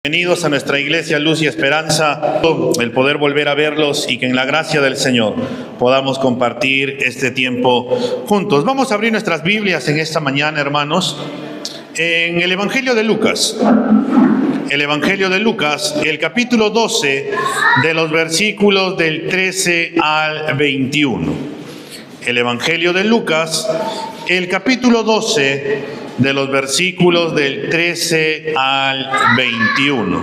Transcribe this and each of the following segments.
Bienvenidos a nuestra iglesia Luz y Esperanza, el poder volver a verlos y que en la gracia del Señor podamos compartir este tiempo juntos. Vamos a abrir nuestras Biblias en esta mañana, hermanos, en el Evangelio de Lucas. El Evangelio de Lucas, el capítulo 12, de los versículos del 13 al 21. El Evangelio de Lucas, el capítulo 12, de los versículos del 13 al 21.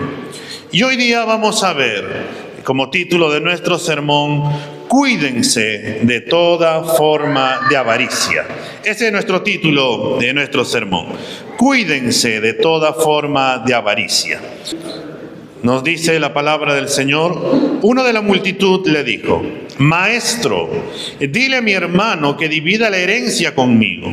Y hoy día vamos a ver, como título de nuestro sermón, cuídense de toda forma de avaricia. Ese es nuestro título de nuestro sermón. Cuídense de toda forma de avaricia. Nos dice la palabra del Señor: uno de la multitud le dijo: Maestro, dile a mi hermano que divida la herencia conmigo.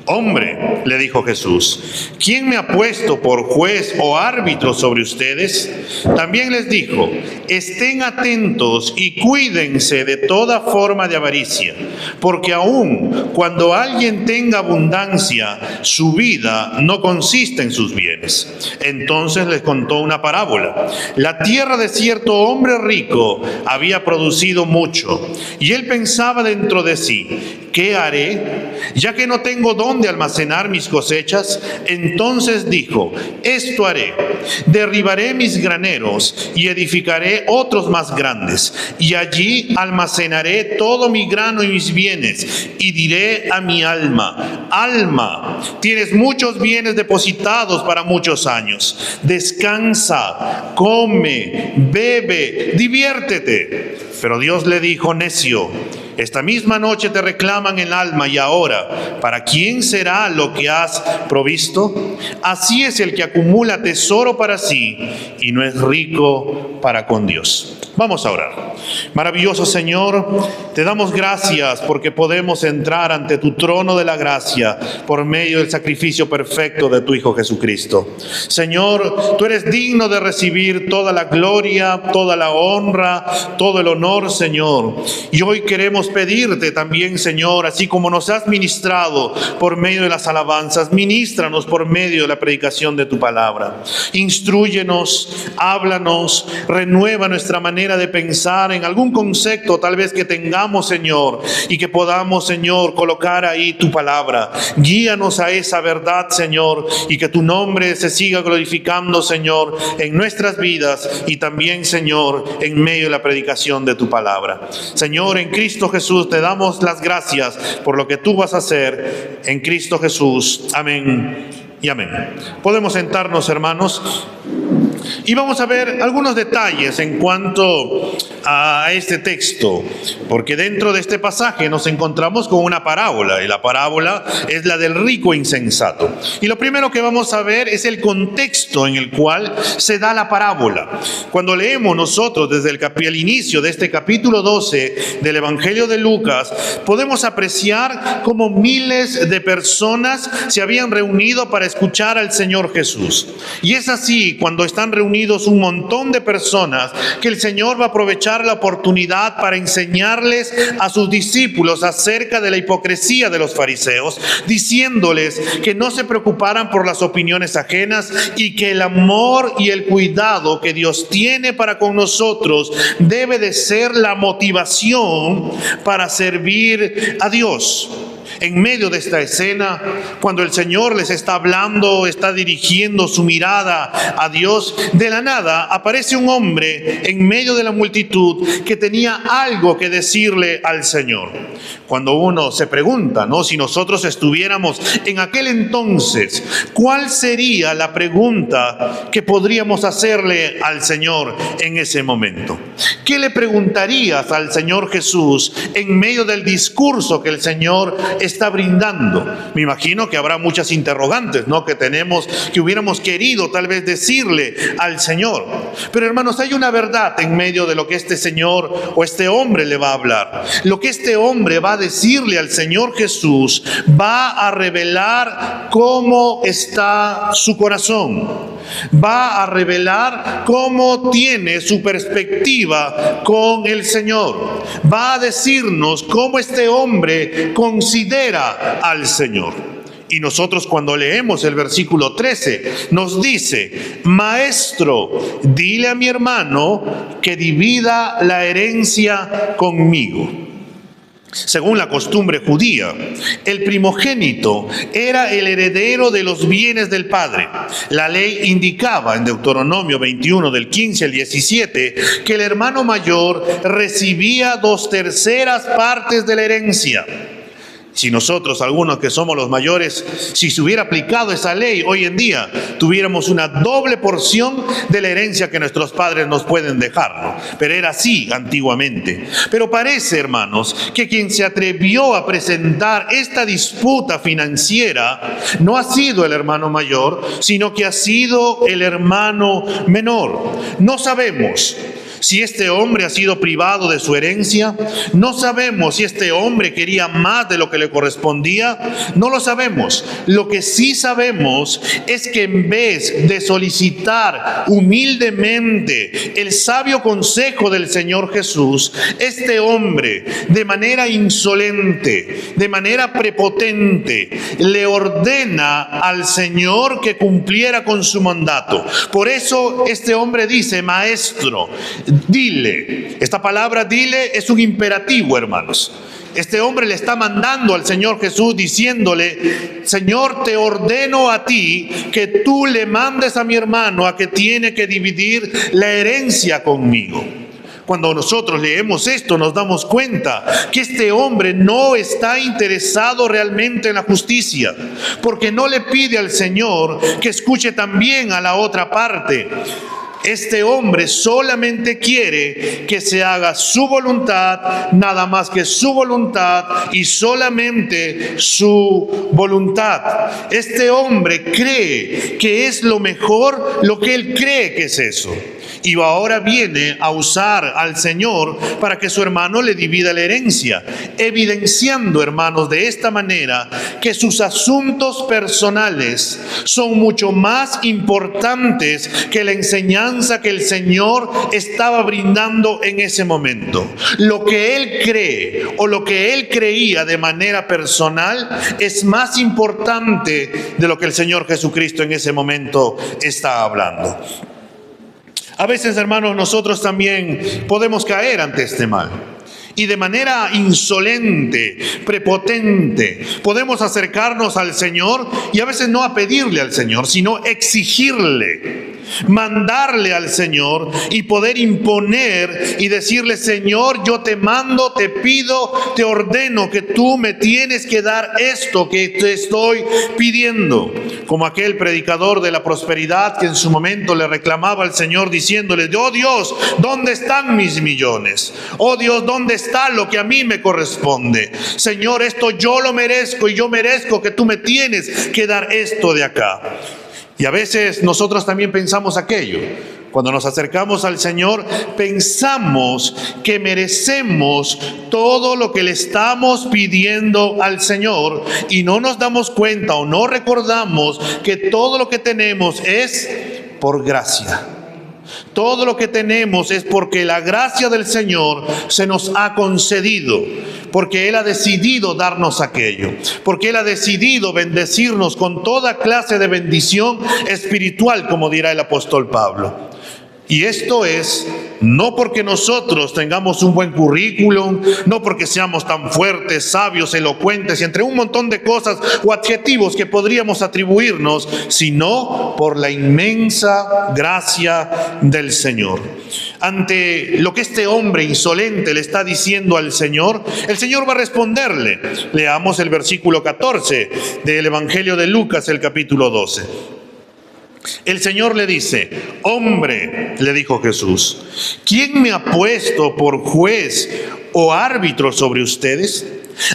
Hombre, le dijo Jesús, ¿quién me ha puesto por juez o árbitro sobre ustedes? También les dijo: estén atentos y cuídense de toda forma de avaricia, porque aun cuando alguien tenga abundancia, su vida no consiste en sus bienes. Entonces les contó una parábola. La tierra de cierto hombre rico había producido mucho, y él pensaba dentro de sí: ¿qué haré? Ya que no tengo dónde almacenar mis cosechas. Entonces dijo: esto haré, derribaré mis graneros y edificaré otros más grandes, y allí almacenaré todo mi grano y mis bienes, y diré a mi alma: alma, tienes muchos bienes depositados para muchos años. Descansa, come, bebe, diviértete. Pero Dios le dijo: necio, esta misma noche te reclaman el alma, y ahora, ¿para quién será lo que has provisto? Así es el que acumula tesoro para sí y no es rico para con Dios. Vamos a orar. Maravilloso Señor, te damos gracias porque podemos entrar ante tu trono de la gracia por medio del sacrificio perfecto de tu Hijo Jesucristo. Señor, tú eres digno de recibir toda la gloria, toda la honra, todo el honor, Señor. Y hoy queremos pedirte también, Señor, así como nos has ministrado por medio de las alabanzas, ministranos por medio de la predicación de tu palabra. Instrúyenos, háblanos, renueva nuestra manera de pensar en algún concepto tal vez que tengamos, Señor, y que podamos, Señor, colocar ahí tu palabra. Guíanos a esa verdad, Señor, y que tu nombre se siga glorificando, Señor, en nuestras vidas y también, Señor, en medio de la predicación de tu palabra. Señor, en Cristo Jesús te damos las gracias por lo que tú vas a hacer en Cristo Jesús. Amén y amén. Podemos sentarnos, hermanos, y vamos a ver algunos detalles en cuanto a este texto, porque dentro de este pasaje nos encontramos con una parábola, y la parábola es la del rico insensato. Y lo primero que vamos a ver es el contexto en el cual se da la parábola. Cuando leemos nosotros desde el inicio de este capítulo 12 del Evangelio de Lucas, podemos apreciar cómo miles de personas se habían reunido para escuchar al Señor Jesús. Y es así, cuando están reunidos un montón de personas, que el Señor va a aprovechar la oportunidad para enseñarles a sus discípulos acerca de la hipocresía de los fariseos, diciéndoles que no se preocuparan por las opiniones ajenas y que el amor y el cuidado que Dios tiene para con nosotros debe de ser la motivación para servir a Dios. En medio de esta escena, cuando el Señor les está hablando, está dirigiendo su mirada a Dios, de la nada aparece un hombre en medio de la multitud que tenía algo que decirle al Señor. Cuando uno se pregunta, ¿no?, si nosotros estuviéramos en aquel entonces, ¿cuál sería la pregunta que podríamos hacerle al Señor en ese momento? ¿Qué le preguntarías al Señor Jesús en medio del discurso que el Señor está brindando? Me imagino que habrá muchas interrogantes, ¿no?, que hubiéramos querido tal vez decirle al Señor. Pero hermanos, hay una verdad en medio de lo que este Señor o este hombre le va a hablar. Lo que este hombre va a decirle al Señor Jesús va a revelar cómo está su corazón. Va a revelar cómo tiene su perspectiva con el Señor. Va a decirnos cómo este hombre considera al Señor. Y nosotros cuando leemos el versículo 13, nos dice: Maestro, dile a mi hermano que divida la herencia conmigo. Según la costumbre judía, el primogénito era el heredero de los bienes del padre. La ley indicaba en Deuteronomio 21, del 15 al 17, que el hermano mayor recibía 2/3 partes de la herencia. Si nosotros, algunos que somos los mayores, si se hubiera aplicado esa ley hoy en día, tuviéramos una doble porción de la herencia que nuestros padres nos pueden dejar, ¿no? Pero era así antiguamente. Pero parece, hermanos, que quien se atrevió a presentar esta disputa financiera no ha sido el hermano mayor, sino que ha sido el hermano menor. No sabemos si este hombre ha sido privado de su herencia. No sabemos si este hombre quería más de lo que le correspondía. No lo sabemos. Lo que sí sabemos es que en vez de solicitar humildemente el sabio consejo del Señor Jesús, este hombre, de manera insolente, de manera prepotente, le ordena al Señor que cumpliera con su mandato. Por eso este hombre dice: Maestro, dile. Esta palabra dile es un imperativo, hermanos. Este hombre le está mandando al Señor Jesús diciéndole: Señor, te ordeno a ti que tú le mandes a mi hermano a que tiene que dividir la herencia conmigo. Cuando nosotros leemos esto, nos damos cuenta que este hombre no está interesado realmente en la justicia, porque no le pide al Señor que escuche también a la otra parte. Este hombre solamente quiere que se haga su voluntad, nada más que su voluntad y solamente su voluntad. Este hombre cree que es lo mejor, lo que él cree que es eso. Y ahora viene a usar al Señor para que su hermano le divida la herencia, evidenciando, hermanos, de esta manera que sus asuntos personales son mucho más importantes que la enseñanza que el Señor estaba brindando en ese momento. Lo que él cree o lo que él creía de manera personal es más importante de lo que el Señor Jesucristo en ese momento está hablando. A veces, hermanos, nosotros también podemos caer ante este mal. Y de manera insolente, prepotente, podemos acercarnos al Señor y a veces no a pedirle al Señor, sino exigirle, mandarle al Señor y poder imponer y decirle: Señor, yo te mando, te pido, te ordeno que tú me tienes que dar esto que te estoy pidiendo. Como aquel predicador de la prosperidad que en su momento le reclamaba al Señor diciéndole: oh Dios, ¿dónde están mis millones? Oh Dios, ¿dónde está lo que a mí me corresponde? Señor, esto yo lo merezco y yo merezco que tú me tienes que dar esto de acá. Y a veces nosotros también pensamos aquello. Cuando nos acercamos al Señor, pensamos que merecemos todo lo que le estamos pidiendo al Señor y no nos damos cuenta o no recordamos que todo lo que tenemos es por gracia. Todo lo que tenemos es porque la gracia del Señor se nos ha concedido, porque Él ha decidido darnos aquello, porque Él ha decidido bendecirnos con toda clase de bendición espiritual, como dirá el apóstol Pablo. Y esto es no porque nosotros tengamos un buen currículum, no porque seamos tan fuertes, sabios, elocuentes y entre un montón de cosas o adjetivos que podríamos atribuirnos, sino por la inmensa gracia del Señor. Ante lo que este hombre insolente le está diciendo al Señor, el Señor va a responderle. Leamos el versículo 14 del Evangelio de Lucas, el capítulo 12. El Señor le dice: hombre, le dijo Jesús, ¿quién me ha puesto por juez o árbitro sobre ustedes?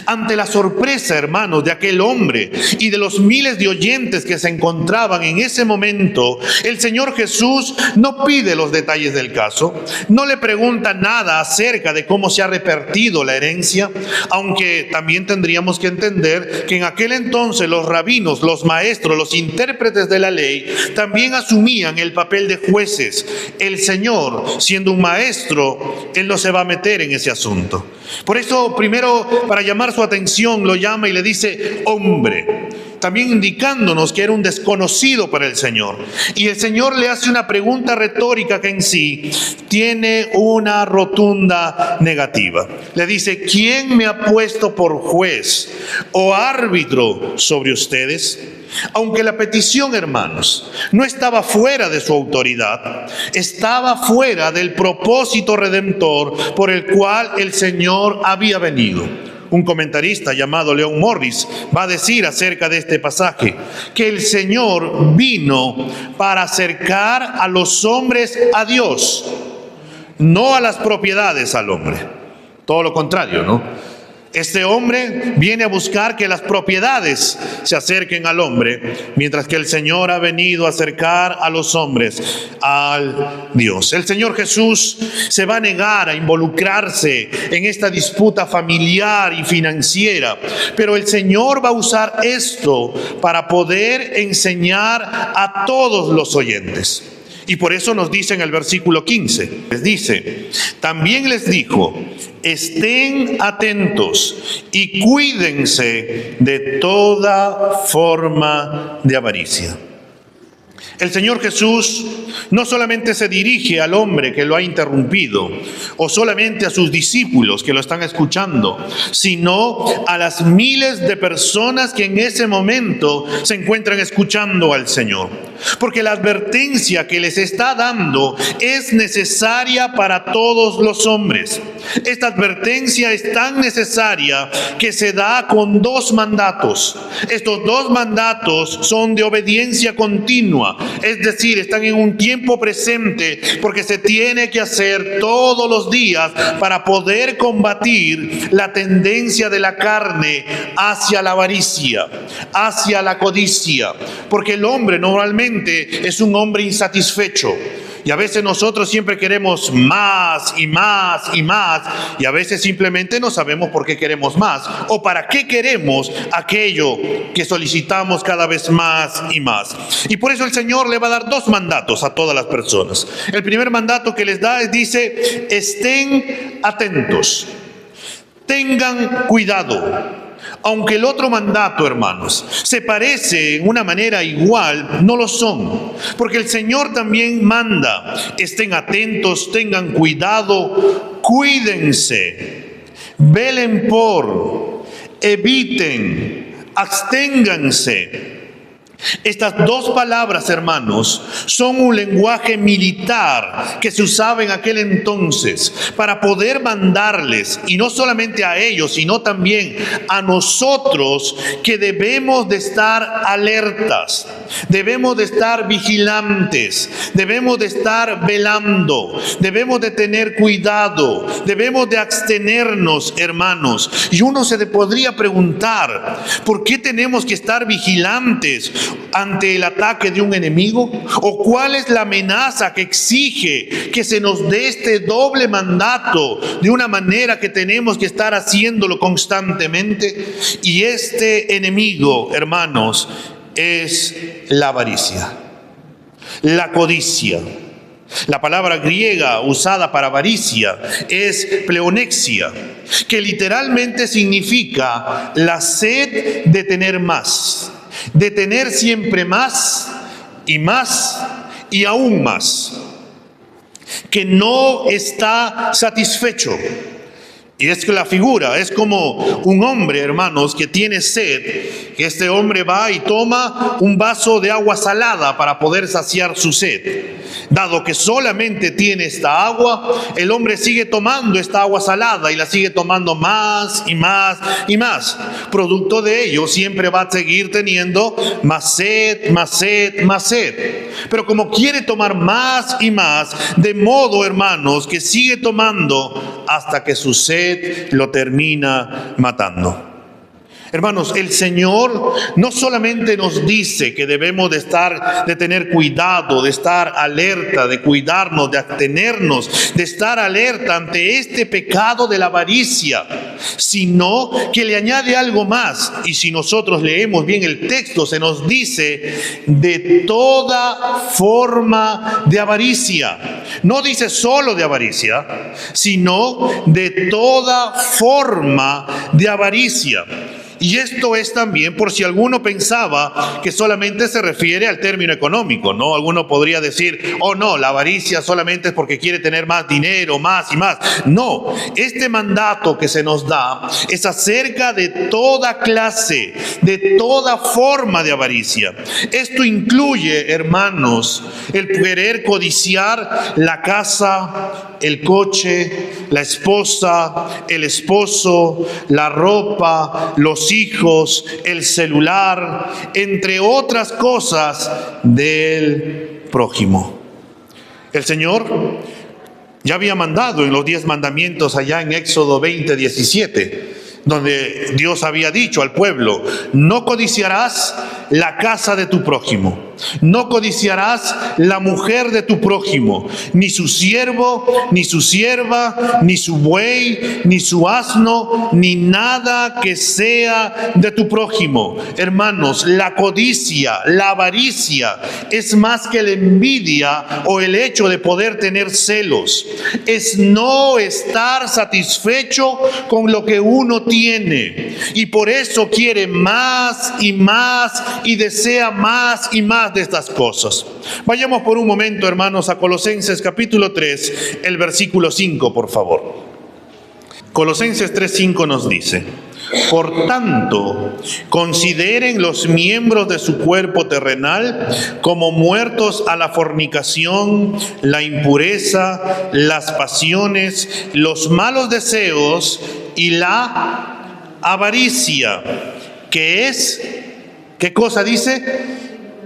Ante la sorpresa, hermanos, de aquel hombre y de los miles de oyentes que se encontraban en ese momento, el Señor Jesús no pide los detalles del caso, no le pregunta nada acerca de cómo se ha repartido la herencia, aunque también tendríamos que entender que en aquel entonces los rabinos, los maestros, los intérpretes de la ley también asumían el papel de jueces. El Señor, siendo un maestro, Él no se va a meter en ese asunto. Por eso, primero, para llamar su atención, lo llama y le dice: hombre. también indicándonos que era un desconocido para el Señor. Y el Señor le hace una pregunta retórica que en sí tiene una rotunda negativa. Le dice: ¿quién me ha puesto por juez o árbitro sobre ustedes? Aunque la petición, hermanos, no estaba fuera de su autoridad, estaba fuera del propósito redentor por el cual el Señor había venido. Un comentarista llamado Leon Morris va a decir acerca de este pasaje que el Señor vino para acercar a los hombres a Dios, no a las propiedades al hombre. Todo lo contrario, ¿no? Este hombre viene a buscar que las propiedades se acerquen al hombre, mientras que el Señor ha venido a acercar a los hombres al Dios. El Señor Jesús se va a negar a involucrarse en esta disputa familiar y financiera, pero el Señor va a usar esto para poder enseñar a todos los oyentes. Y por eso nos dice en el versículo 15, les dice: también les dijo, estén atentos y cuídense de toda forma de avaricia. El Señor Jesús no solamente se dirige al hombre que lo ha interrumpido, o solamente a sus discípulos que lo están escuchando, sino a las miles de personas que en ese momento se encuentran escuchando al Señor. Porque la advertencia que les está dando es necesaria para todos los hombres. Esta advertencia es tan necesaria que se da con dos mandatos. Estos dos mandatos son de obediencia continua, es decir, están en un tiempo presente, porque se tiene que hacer todos los días para poder combatir la tendencia de la carne hacia la avaricia, hacia la codicia, porque el hombre normalmente es un hombre insatisfecho. Y a veces nosotros siempre queremos más y más y más, y a veces simplemente no sabemos por qué queremos más o para qué queremos aquello que solicitamos cada vez más y más. Y por eso el Señor le va a dar dos mandatos a todas las personas. El primer mandato que les da dice: estén atentos, tengan cuidado. Aunque el otro mandato, hermanos, se parece en una manera igual, no lo son. Porque el Señor también manda: estén atentos, tengan cuidado, cuídense, velen por, eviten, absténganse. Estas dos palabras, hermanos, son un lenguaje militar que se usaba en aquel entonces para poder mandarles, y no solamente a ellos, sino también a nosotros, que debemos de estar alertas, debemos de estar vigilantes, debemos de estar velando, debemos de tener cuidado, debemos de abstenernos, hermanos. Y uno se podría preguntar: ¿por qué tenemos que estar vigilantes ante el ataque de un enemigo? ¿O cuál es la amenaza que exige que se nos dé este doble mandato de una manera que tenemos que estar haciéndolo constantemente? Y este enemigo, hermanos, es la avaricia, la codicia. La palabra griega usada para avaricia es pleonexia, que literalmente significa la sed de tener más, de tener siempre más y aún más, que no está satisfecho. Y es que la figura es como un hombre, hermanos, que tiene sed, que este hombre va y toma un vaso de agua salada para poder saciar su sed. Dado que solamente tiene esta agua, el hombre sigue tomando esta agua salada y la sigue tomando más y más y más. Producto de ello, siempre va a seguir teniendo más sed, más sed, más sed. Pero como quiere tomar más y más, de modo, hermanos, que sigue tomando hasta que su sed lo termina matando. Hermanos, el Señor no solamente nos dice que debemos de tener cuidado, de estar alerta, de cuidarnos, de abstenernos, de estar alerta ante este pecado de la avaricia, sino que le añade algo más. Y si nosotros leemos bien el texto, se nos dice: de toda forma de avaricia. No dice solo de avaricia, sino de toda forma de avaricia. Y esto es también por si alguno pensaba que solamente se refiere al término económico, ¿no? Alguno podría decir, oh no, la avaricia solamente es porque quiere tener más dinero, más y más. No, este mandato que se nos da es acerca de toda clase, de toda forma de avaricia. Esto incluye, hermanos, el querer codiciar la casa, el coche, la esposa, el esposo, la ropa, los hijos, el celular, entre otras cosas del prójimo. El Señor ya había mandado en los 10 mandamientos allá en Éxodo 20:17, donde Dios había dicho al pueblo, no codiciarás la casa de tu prójimo, no codiciarás la mujer de tu prójimo, ni su siervo, ni su sierva, ni su buey, ni su asno, ni nada que sea de tu prójimo. Hermanos, la codicia, la avaricia es más que la envidia o el hecho de poder tener celos. Es no estar satisfecho con lo que uno tiene y por eso quiere más y más y desea más y más de estas cosas. Vayamos por un momento, hermanos, a Colosenses capítulo 3, el versículo 5, por favor. Colosenses 3:5 nos dice, por tanto, consideren los miembros de su cuerpo terrenal como muertos a la fornicación, la impureza, las pasiones, los malos deseos y la avaricia, que es, ¿qué cosa dice?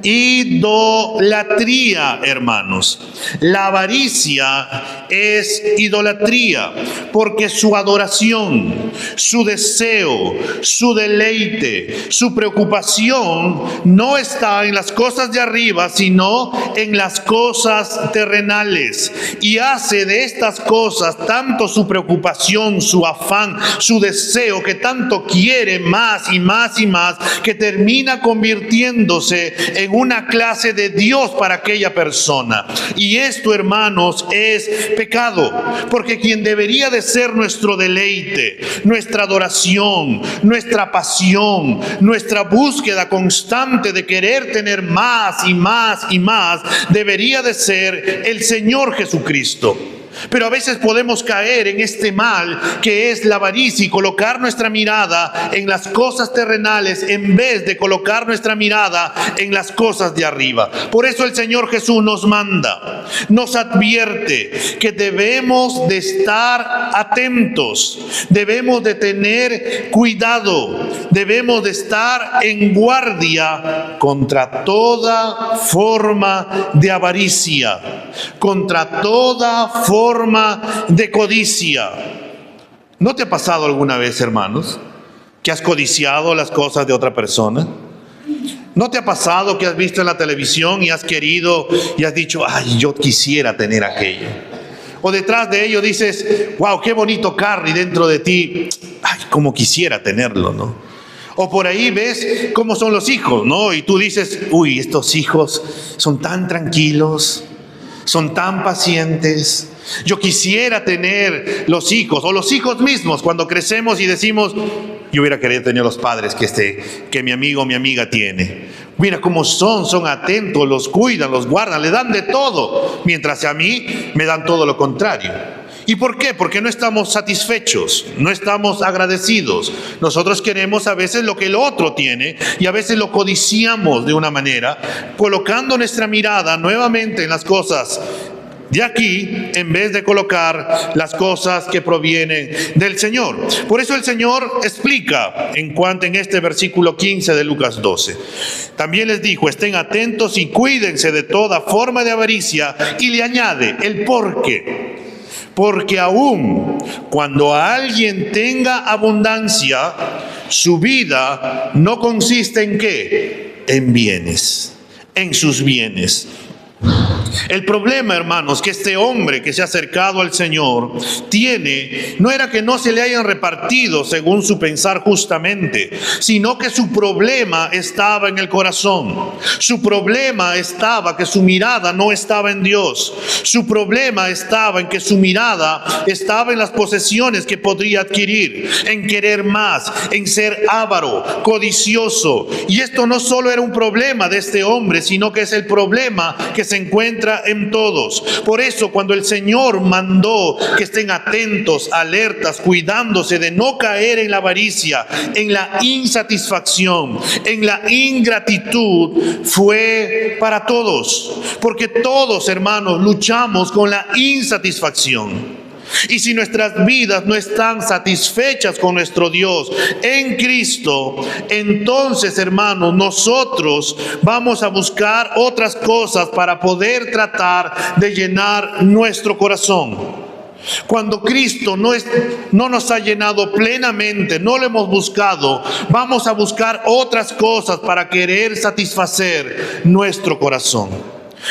Idolatría, hermanos. La avaricia es idolatría, porque su adoración, su deseo, su deleite, su preocupación no está en las cosas de arriba, sino en las cosas terrenales. Y hace de estas cosas tanto su preocupación, su afán, su deseo, que tanto quiere más y más y más, que termina convirtiéndose en una clase de Dios para aquella persona. Y esto, hermanos, es pecado, porque quien debería de ser nuestro deleite, nuestra adoración, nuestra pasión, nuestra búsqueda constante de querer tener más y más y más, debería de ser el Señor Jesucristo. Pero a veces podemos caer en este mal que es la avaricia y colocar nuestra mirada en las cosas terrenales en vez de colocar nuestra mirada en las cosas de arriba. Por eso el Señor Jesús nos manda, nos advierte que debemos de estar atentos, debemos de tener cuidado, debemos de estar en guardia contra toda forma de avaricia, contra toda forma de codicia. ¿No te ha pasado alguna vez, hermanos, que has codiciado las cosas de otra persona? ¿No te ha pasado que has visto en la televisión y has querido y has dicho, ay, yo quisiera tener aquello? O detrás de ello dices, wow, qué bonito carro, y dentro de ti, ay, cómo quisiera tenerlo, ¿no? O por ahí ves cómo son los hijos, ¿no? Y tú dices, uy, estos hijos son tan tranquilos, son tan pacientes. Yo quisiera tener los hijos, o los hijos mismos, cuando crecemos y decimos, yo hubiera querido tener los padres que mi amigo o mi amiga tiene. Mira cómo son atentos, los cuidan, los guardan, le dan de todo, mientras a mí me dan todo lo contrario. ¿Y por qué? Porque no estamos satisfechos, no estamos agradecidos. Nosotros queremos a veces lo que el otro tiene y a veces lo codiciamos de una manera, colocando nuestra mirada nuevamente en las cosas de aquí, en vez de colocar las cosas que provienen del Señor. Por eso el Señor explica en este versículo 15 de Lucas 12. También les dijo, estén atentos y cuídense de toda forma de avaricia, y le añade el por qué. Porque aún cuando alguien tenga abundancia, su vida no consiste en ¿qué? En bienes, en sus bienes. El problema, hermanos, que este hombre que se ha acercado al Señor tiene, no era que no se le hayan repartido según su pensar justamente, sino que su problema estaba en el corazón. Su problema estaba que su mirada no estaba en Dios. Su problema estaba en que su mirada estaba en las posesiones que podría adquirir, en querer más, en ser avaro, codicioso. Y esto no solo era un problema de este hombre, sino que es el problema que se encuentra en todos. Por eso, cuando el Señor mandó que estén atentos, alertas, cuidándose de no caer en la avaricia, en la insatisfacción, en la ingratitud, fue para todos. Porque todos, hermanos, luchamos con la insatisfacción. Y si nuestras vidas no están satisfechas con nuestro Dios en Cristo, entonces, hermanos, nosotros vamos a buscar otras cosas para poder tratar de llenar nuestro corazón. Cuando Cristo no nos ha llenado plenamente, no lo hemos buscado, vamos a buscar otras cosas para querer satisfacer nuestro corazón.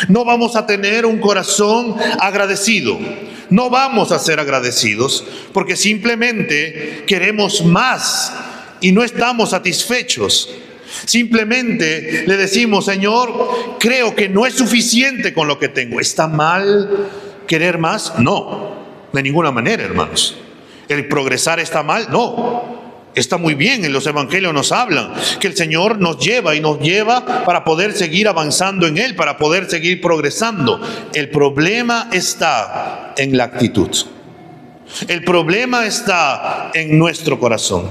No vamos a tener un corazón agradecido. No vamos a ser agradecidos porque simplemente queremos más y no estamos satisfechos. Simplemente le decimos: Señor, creo que no es suficiente con lo que tengo. ¿Está mal querer más? No, de ninguna manera, hermanos. ¿El progresar está mal? No. Está muy bien, en los evangelios nos hablan que el Señor nos lleva y nos lleva para poder seguir avanzando en Él, para poder seguir progresando. El problema está en la actitud. El problema está en nuestro corazón.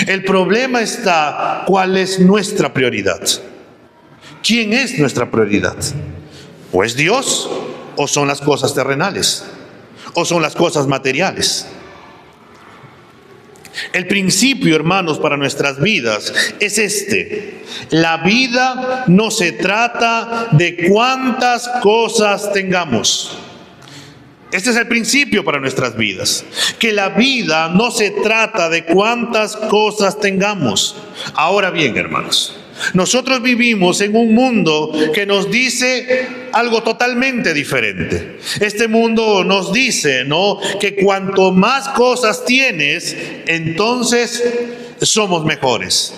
El problema está cuál es nuestra prioridad. ¿Quién es nuestra prioridad? ¿O es Dios o son las cosas terrenales? ¿O son las cosas materiales? El principio, hermanos, para nuestras vidas es este: la vida no se trata de cuántas cosas tengamos. Este es el principio para nuestras vidas, que la vida no se trata de cuántas cosas tengamos. Ahora bien, hermanos, nosotros vivimos en un mundo que nos dice algo totalmente diferente. Este mundo nos dice, ¿no?, que cuanto más cosas tienes, entonces somos mejores.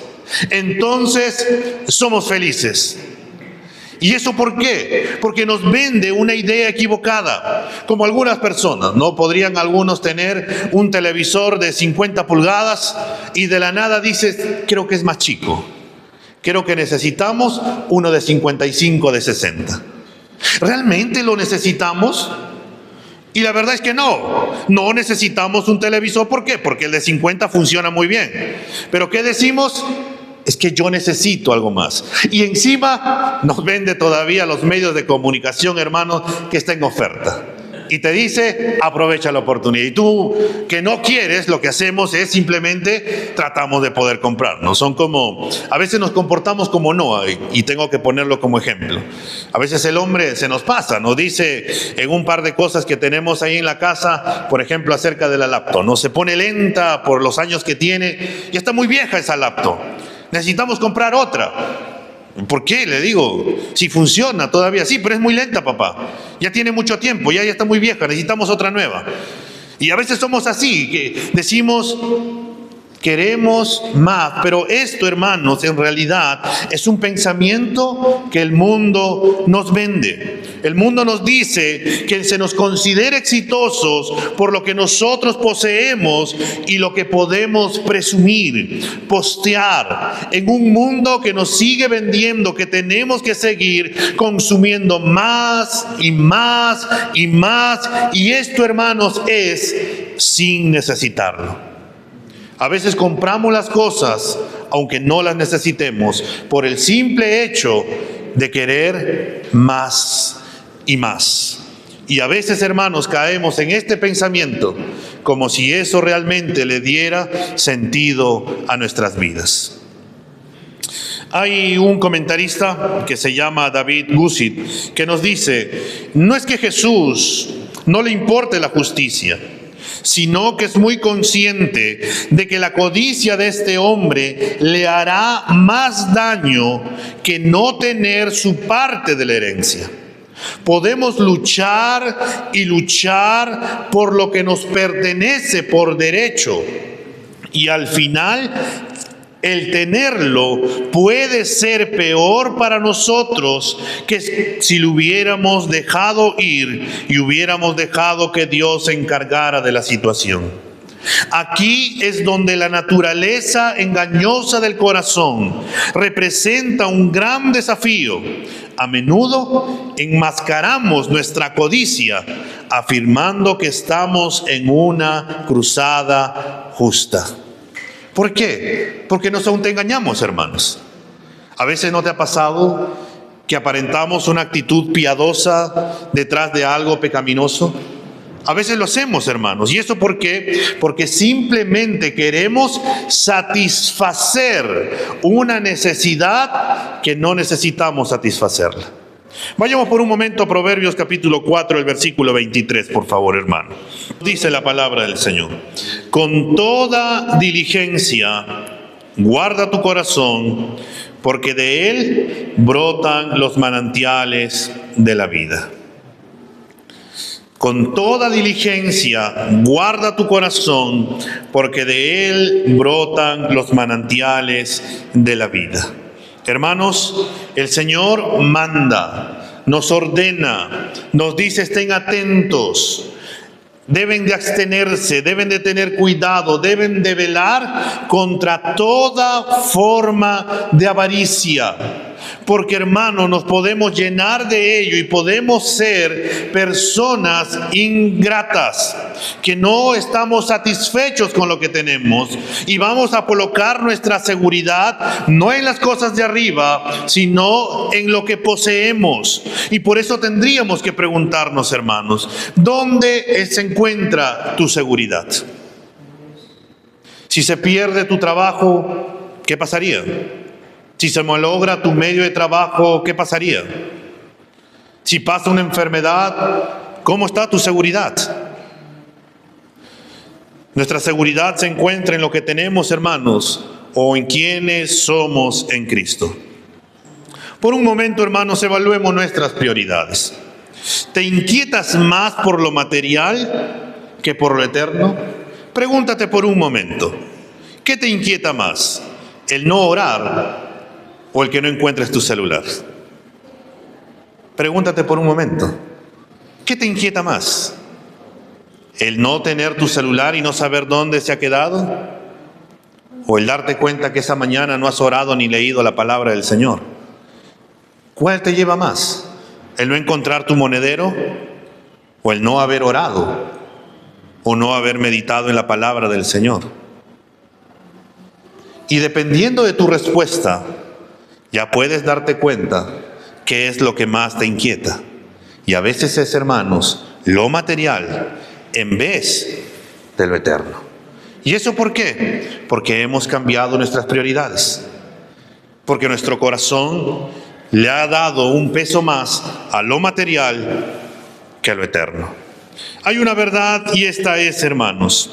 Entonces somos felices. ¿Y eso por qué? Porque nos vende una idea equivocada. Como algunas personas, ¿no? Podrían algunos tener un televisor de 50 pulgadas y de la nada dices: creo que es más chico. Creo que necesitamos uno de 55, de 60. ¿Realmente lo necesitamos? Y la verdad es que no necesitamos un televisor. ¿Por qué? Porque el de 50 funciona muy bien. Pero ¿qué decimos? Es que yo necesito algo más. Y encima nos vende todavía los medios de comunicación, hermanos, que está en oferta. Y te dice: aprovecha la oportunidad. Y tú, que no quieres, lo que hacemos es simplemente tratamos de poder comprar. No son como, a veces nos comportamos como Noah, y tengo que ponerlo como ejemplo. A veces el hombre se nos pasa, nos dice en un par de cosas que tenemos ahí en la casa, por ejemplo, acerca de la laptop. No se pone lenta por los años que tiene, y está muy vieja esa laptop. Necesitamos comprar otra. ¿Por qué? Le digo, si funciona todavía. Sí, pero es muy lenta, papá. Ya tiene mucho tiempo, ya está muy vieja, necesitamos otra nueva. Y a veces somos así, que decimos: queremos más. Pero esto, hermanos, en realidad es un pensamiento que el mundo nos vende. El mundo nos dice que se nos considere exitosos por lo que nosotros poseemos y lo que podemos presumir, postear, en un mundo que nos sigue vendiendo que tenemos que seguir consumiendo más y más y más. Y esto, hermanos, es sin necesitarlo. A veces compramos las cosas aunque no las necesitemos por el simple hecho de querer más y más. Y a veces, hermanos, caemos en este pensamiento como si eso realmente le diera sentido a nuestras vidas. Hay un comentarista que se llama David Gusit que nos dice: no es que Jesús no le importe la justicia, sino que es muy consciente de que la codicia de este hombre le hará más daño que no tener su parte de la herencia. Podemos luchar y luchar por lo que nos pertenece por derecho. Y al final, el tenerlo puede ser peor para nosotros que si lo hubiéramos dejado ir y hubiéramos dejado que Dios se encargara de la situación. Aquí es donde la naturaleza engañosa del corazón representa un gran desafío. A menudo enmascaramos nuestra codicia afirmando que estamos en una cruzada justa. ¿Por qué? Porque nos autoengañamos, hermanos. A veces ¿no te ha pasado que aparentamos una actitud piadosa detrás de algo pecaminoso? A veces lo hacemos, hermanos. ¿Y eso por qué? Porque simplemente queremos satisfacer una necesidad que no necesitamos satisfacerla. Vayamos por un momento a Proverbios capítulo 4, el versículo 23, por favor, hermano. Dice la palabra del Señor: con toda diligencia guarda tu corazón, porque de él brotan los manantiales de la vida. Con toda diligencia guarda tu corazón, porque de él brotan los manantiales de la vida. Hermanos, el Señor manda, nos ordena, nos dice: estén atentos, deben de abstenerse, deben de tener cuidado, deben de velar contra toda forma de avaricia. Porque, hermano, nos podemos llenar de ello y podemos ser personas ingratas, que no estamos satisfechos con lo que tenemos y vamos a colocar nuestra seguridad no en las cosas de arriba, sino en lo que poseemos. Y por eso tendríamos que preguntarnos, hermanos, ¿dónde se encuentra tu seguridad? Si se pierde tu trabajo, ¿qué pasaría? Si se malogra tu medio de trabajo, ¿qué pasaría? Si pasa una enfermedad, ¿cómo está tu seguridad? Nuestra seguridad se encuentra en lo que tenemos, hermanos, o en quienes somos en Cristo. Por un momento, hermanos, evaluemos nuestras prioridades. ¿Te inquietas más por lo material que por lo eterno? Pregúntate por un momento, ¿qué te inquieta más? ¿El no orar o el que no encuentres tu celular? Pregúntate por un momento, ¿qué te inquieta más? ¿El no tener tu celular y no saber dónde se ha quedado? ¿O el darte cuenta que esa mañana no has orado ni leído la palabra del Señor? ¿Cuál te lleva más? ¿El no encontrar tu monedero? ¿O el no haber orado? ¿O no haber meditado en la palabra del Señor? Y dependiendo de tu respuesta, ya puedes darte cuenta qué es lo que más te inquieta. Y a veces es, hermanos, lo material en vez de lo eterno. ¿Y eso por qué? Porque hemos cambiado nuestras prioridades. Porque nuestro corazón le ha dado un peso más a lo material que a lo eterno. Hay una verdad, y esta es, hermanos,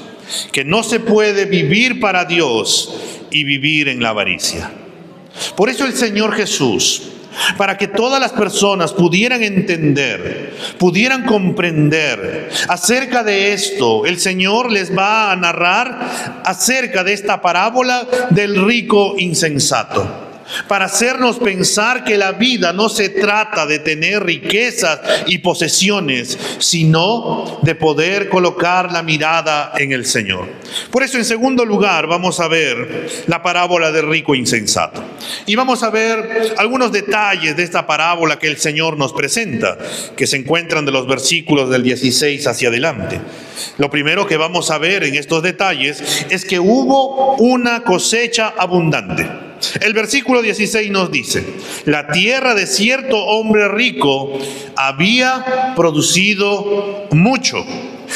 que no se puede vivir para Dios y vivir en la avaricia. Por eso el Señor Jesús, para que todas las personas pudieran entender, pudieran comprender acerca de esto, el Señor les va a narrar acerca de esta parábola del rico insensato, para hacernos pensar que la vida no se trata de tener riquezas y posesiones, sino de poder colocar la mirada en el Señor. Por eso, en segundo lugar, vamos a ver la parábola del rico insensato. Y vamos a ver algunos detalles de esta parábola que el Señor nos presenta, que se encuentran de los versículos del 16 hacia adelante. Lo primero que vamos a ver en estos detalles es que hubo una cosecha abundante. El versículo 16 nos dice: la tierra de cierto hombre rico había producido mucho.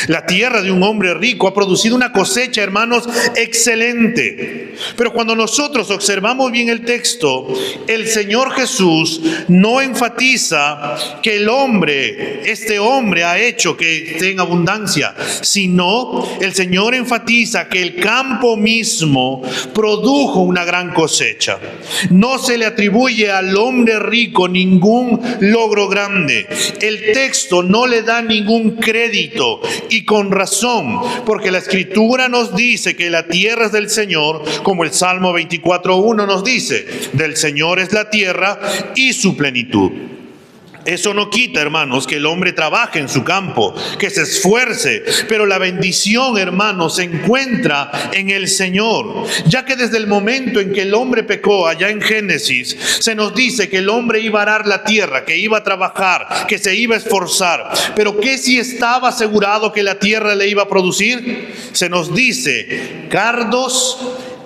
La tierra de un hombre rico ha producido una cosecha, hermanos, excelente. Pero cuando nosotros observamos bien el texto, el Señor Jesús no enfatiza que este hombre ha hecho que esté en abundancia, sino el Señor enfatiza que el campo mismo produjo una gran cosecha. No se le atribuye al hombre rico ningún logro grande. El texto no le da ningún crédito, y con razón, porque la Escritura nos dice que la tierra es del Señor, como el Salmo 24:1 nos dice: del Señor es la tierra y su plenitud. Eso no quita, hermanos, que el hombre trabaje en su campo, que se esfuerce, pero la bendición, hermanos, se encuentra en el Señor, ya que desde el momento en que el hombre pecó, allá en Génesis, se nos dice que el hombre iba a arar la tierra, que iba a trabajar, que se iba a esforzar. Pero ¿qué si estaba asegurado que la tierra le iba a producir? Se nos dice cardos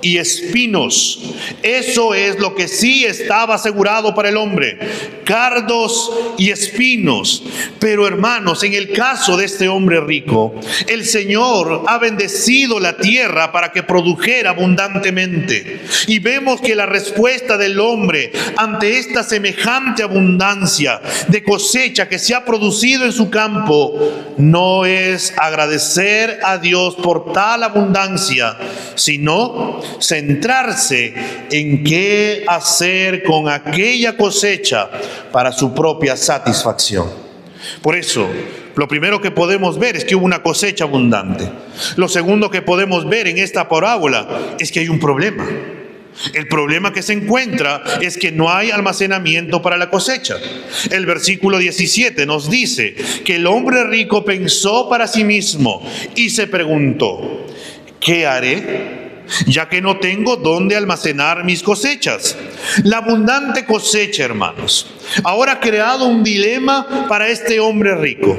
y espinos. Eso es lo que sí estaba asegurado para el hombre: cardos y espinos. Pero, hermanos, en el caso de este hombre rico, el Señor ha bendecido la tierra para que produjera abundantemente. Y vemos que la respuesta del hombre ante esta semejante abundancia de cosecha que se ha producido en su campo no es agradecer a Dios por tal abundancia, sino centrarse en qué hacer con aquella cosecha para su propia satisfacción. Por eso, lo primero que podemos ver es que hubo una cosecha abundante. Lo segundo que podemos ver en esta parábola es que hay un problema. El problema que se encuentra es que no hay almacenamiento para la cosecha. El versículo 17 nos dice que el hombre rico pensó para sí mismo y se preguntó: ¿qué haré, ya que no tengo dónde almacenar mis cosechas? La abundante cosecha, hermanos, ahora ha creado un dilema para este hombre rico.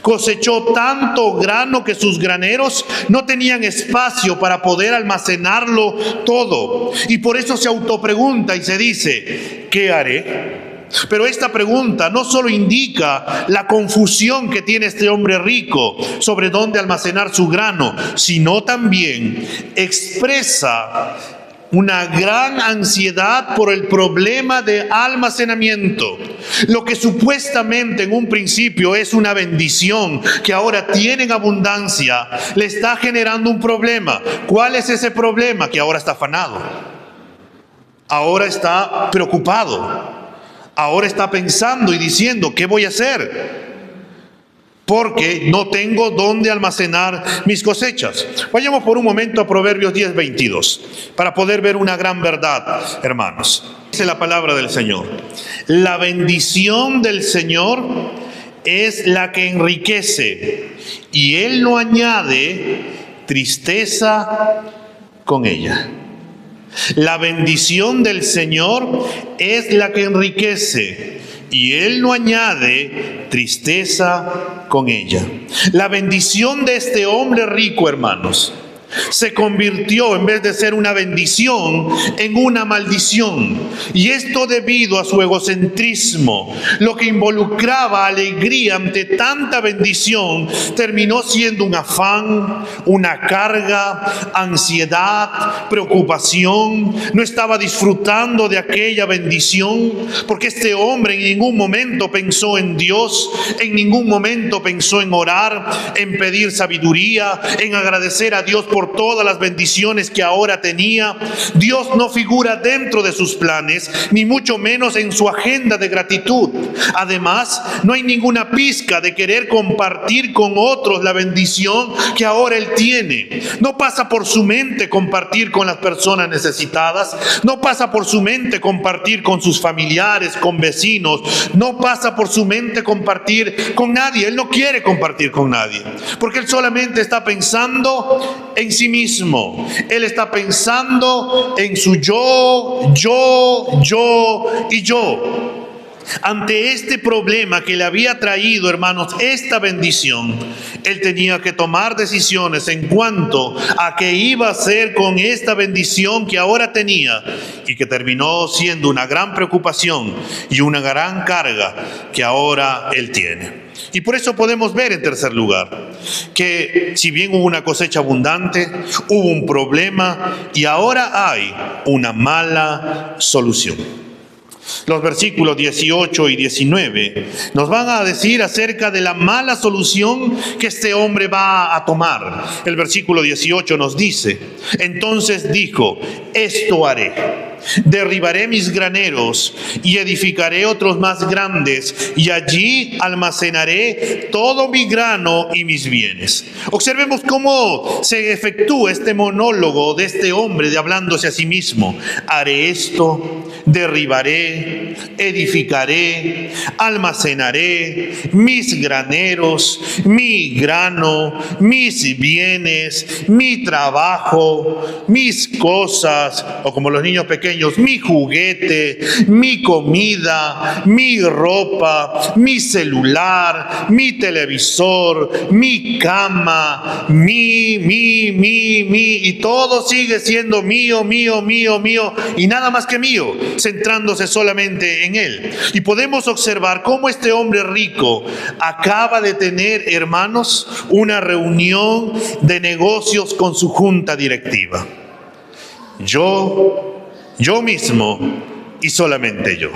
Cosechó tanto grano que sus graneros no tenían espacio para poder almacenarlo todo. Y por eso se autopregunta y se dice: ¿qué haré? Pero esta pregunta no solo indica la confusión que tiene este hombre rico sobre dónde almacenar su grano, sino también expresa una gran ansiedad por el problema de almacenamiento. Lo que supuestamente en un principio es una bendición que ahora tiene en abundancia, le está generando un problema. ¿Cuál es ese problema? Que ahora está afanado, ahora está preocupado. Ahora está pensando y diciendo: ¿qué voy a hacer? Porque no tengo dónde almacenar mis cosechas. Vayamos por un momento a Proverbios 10:22 para poder ver una gran verdad, hermanos. Dice la palabra del Señor: la bendición del Señor es la que enriquece, y Él no añade tristeza con ella. La bendición del Señor es la que enriquece, y Él no añade tristeza con ella. La bendición de este hombre rico, hermanos, se convirtió, en vez de ser una bendición, en una maldición. Y esto debido a su egocentrismo. Lo que involucraba alegría ante tanta bendición terminó siendo un afán, una carga, ansiedad, preocupación. No estaba disfrutando de aquella bendición, porque este hombre en ningún momento pensó en Dios, en ningún momento pensó en orar, en pedir sabiduría, en agradecer a Dios por todas las bendiciones que ahora tenía. Dios no figura dentro de sus planes, ni mucho menos en su agenda de gratitud. Además, no hay ninguna pizca de querer compartir con otros la bendición que ahora él tiene. No pasa por su mente compartir con las personas necesitadas, no pasa por su mente compartir con sus familiares, con vecinos, no pasa por su mente compartir con nadie. Él no quiere compartir con nadie, porque él solamente está pensando en sí mismo. Él está pensando en su yo y yo. Ante este problema que le había traído, hermanos, esta bendición, él tenía que tomar decisiones en cuanto a qué iba a hacer con esta bendición que ahora tenía y que terminó siendo una gran preocupación y una gran carga que ahora él tiene. Y por eso podemos ver, en tercer lugar, que si bien hubo una cosecha abundante, hubo un problema y ahora hay una mala solución. Los versículos 18 y 19 nos van a decir acerca de la mala solución que este hombre va a tomar. El versículo 18 nos dice: entonces dijo, esto haré. Derribaré mis graneros y edificaré otros más grandes, y allí almacenaré todo mi grano y mis bienes. Observemos cómo se efectúa este monólogo de este hombre de hablándose a sí mismo. Haré esto, derribaré, edificaré, almacenaré mis graneros, mi grano, mis bienes, mi trabajo, mis cosas, o como los niños pequeños, mi juguete, mi comida, mi ropa, mi celular, mi televisor, mi cama, y todo sigue siendo mío, y nada más que mío, centrándose solamente en él. Y podemos observar cómo este hombre rico acaba de tener, hermanos, una reunión de negocios con su junta directiva. Yo mismo y solamente yo.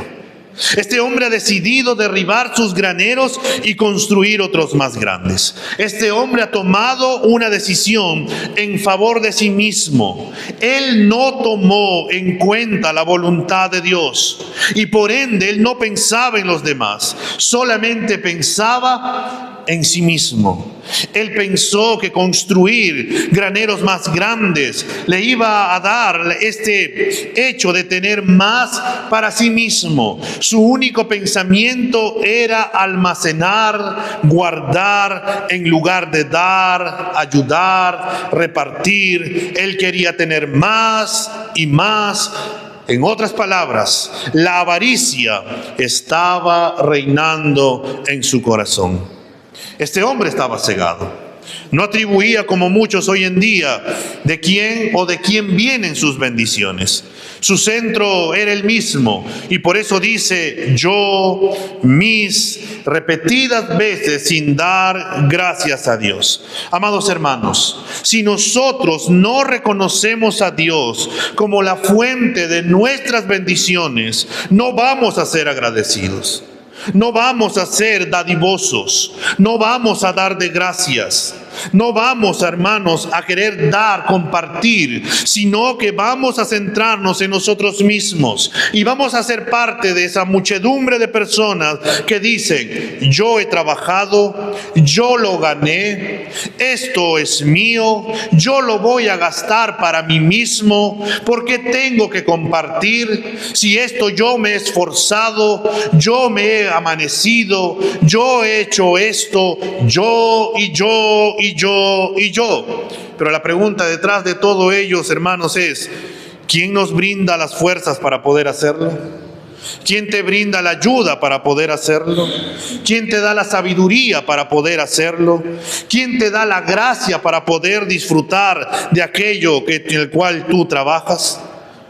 Este hombre ha decidido derribar sus graneros y construir otros más grandes. Este hombre ha tomado una decisión en favor de sí mismo. Él no tomó en cuenta la voluntad de Dios y por ende él no pensaba en los demás, solamente pensaba en sí mismo. Él pensó que construir graneros más grandes le iba a dar este hecho de tener más para sí mismo. Su único pensamiento era almacenar, guardar, en lugar de dar, ayudar, repartir. Él quería tener más y más. En otras palabras, la avaricia estaba reinando en su corazón. Este hombre estaba cegado. No atribuía, como muchos hoy en día, de quién vienen sus bendiciones. Su centro era el mismo y por eso dice yo, mis, repetidas veces sin dar gracias a Dios. Amados hermanos, si nosotros no reconocemos a Dios como la fuente de nuestras bendiciones, no vamos a ser agradecidos. No vamos a ser dadivosos, no vamos a dar de gracias, no vamos, hermanos, a querer dar, compartir, sino que vamos a centrarnos en nosotros mismos y vamos a ser parte de esa muchedumbre de personas que dicen, yo he trabajado, yo lo gané, esto es mío, yo lo voy a gastar para mí mismo, ¿por qué tengo que compartir? Si esto yo me he esforzado, yo me he amanecido, yo he hecho esto, yo. Pero la pregunta detrás de todo ellos, hermanos, es ¿quién nos brinda las fuerzas para poder hacerlo? ¿Quién te brinda la ayuda para poder hacerlo? ¿Quién te da la sabiduría para poder hacerlo? ¿Quién te da la gracia para poder disfrutar de aquello en el cual tú trabajas?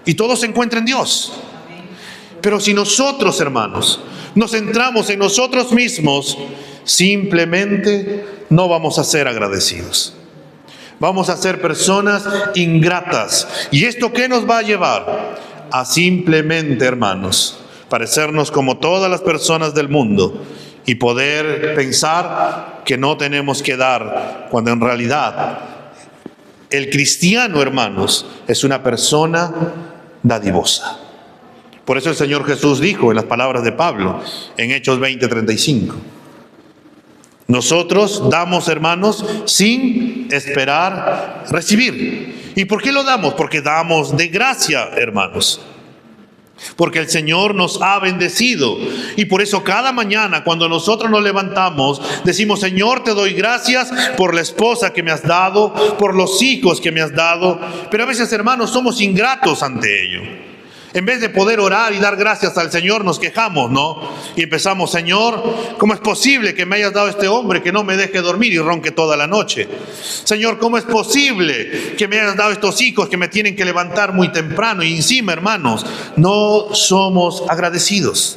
Y todo se encuentra en Dios. Pero si nosotros, hermanos, nos centramos en nosotros mismos, simplemente no vamos a ser agradecidos. Vamos a ser personas ingratas. ¿Y esto qué nos va a llevar? A simplemente, hermanos, parecernos como todas las personas del mundo y poder pensar que no tenemos que dar, cuando en realidad el cristiano, hermanos, es una persona dadivosa. Por eso el Señor Jesús dijo en las palabras de Pablo, en Hechos 20:35, nosotros damos, hermanos, sin esperar recibir. ¿Y por qué lo damos? Porque damos de gracia, hermanos. Porque el Señor nos ha bendecido. Y por eso cada mañana cuando nosotros nos levantamos, decimos, Señor, te doy gracias por la esposa que me has dado, por los hijos que me has dado. Pero a veces, hermanos, somos ingratos ante ello. En vez de poder orar y dar gracias al Señor, nos quejamos, ¿no? Y empezamos, Señor, ¿cómo es posible que me hayas dado este hombre que no me deje dormir y ronque toda la noche? Señor, ¿cómo es posible que me hayas dado estos hijos que me tienen que levantar muy temprano? Y encima, hermanos, no somos agradecidos.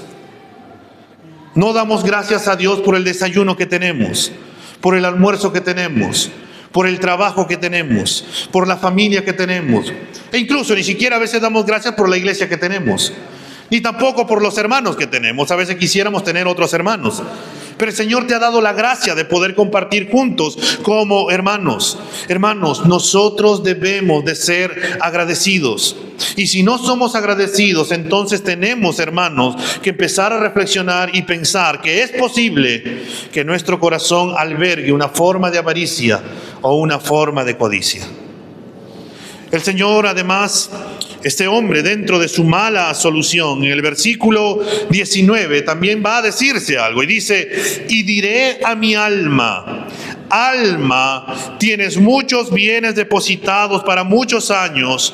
No damos gracias a Dios por el desayuno que tenemos, por el almuerzo que tenemos, por el trabajo que tenemos, por la familia que tenemos. E incluso ni siquiera a veces damos gracias por la iglesia que tenemos, ni tampoco por los hermanos que tenemos. A veces quisiéramos tener otros hermanos, pero el Señor te ha dado la gracia de poder compartir juntos como hermanos. Hermanos, nosotros debemos de ser agradecidos. Y si no somos agradecidos, entonces tenemos, hermanos, que empezar a reflexionar y pensar que es posible que nuestro corazón albergue una forma de avaricia o una forma de codicia. El Señor, además, este hombre, dentro de su mala solución, en el versículo 19 también va a decirse algo y dice: y diré a mi alma, alma, tienes muchos bienes depositados para muchos años,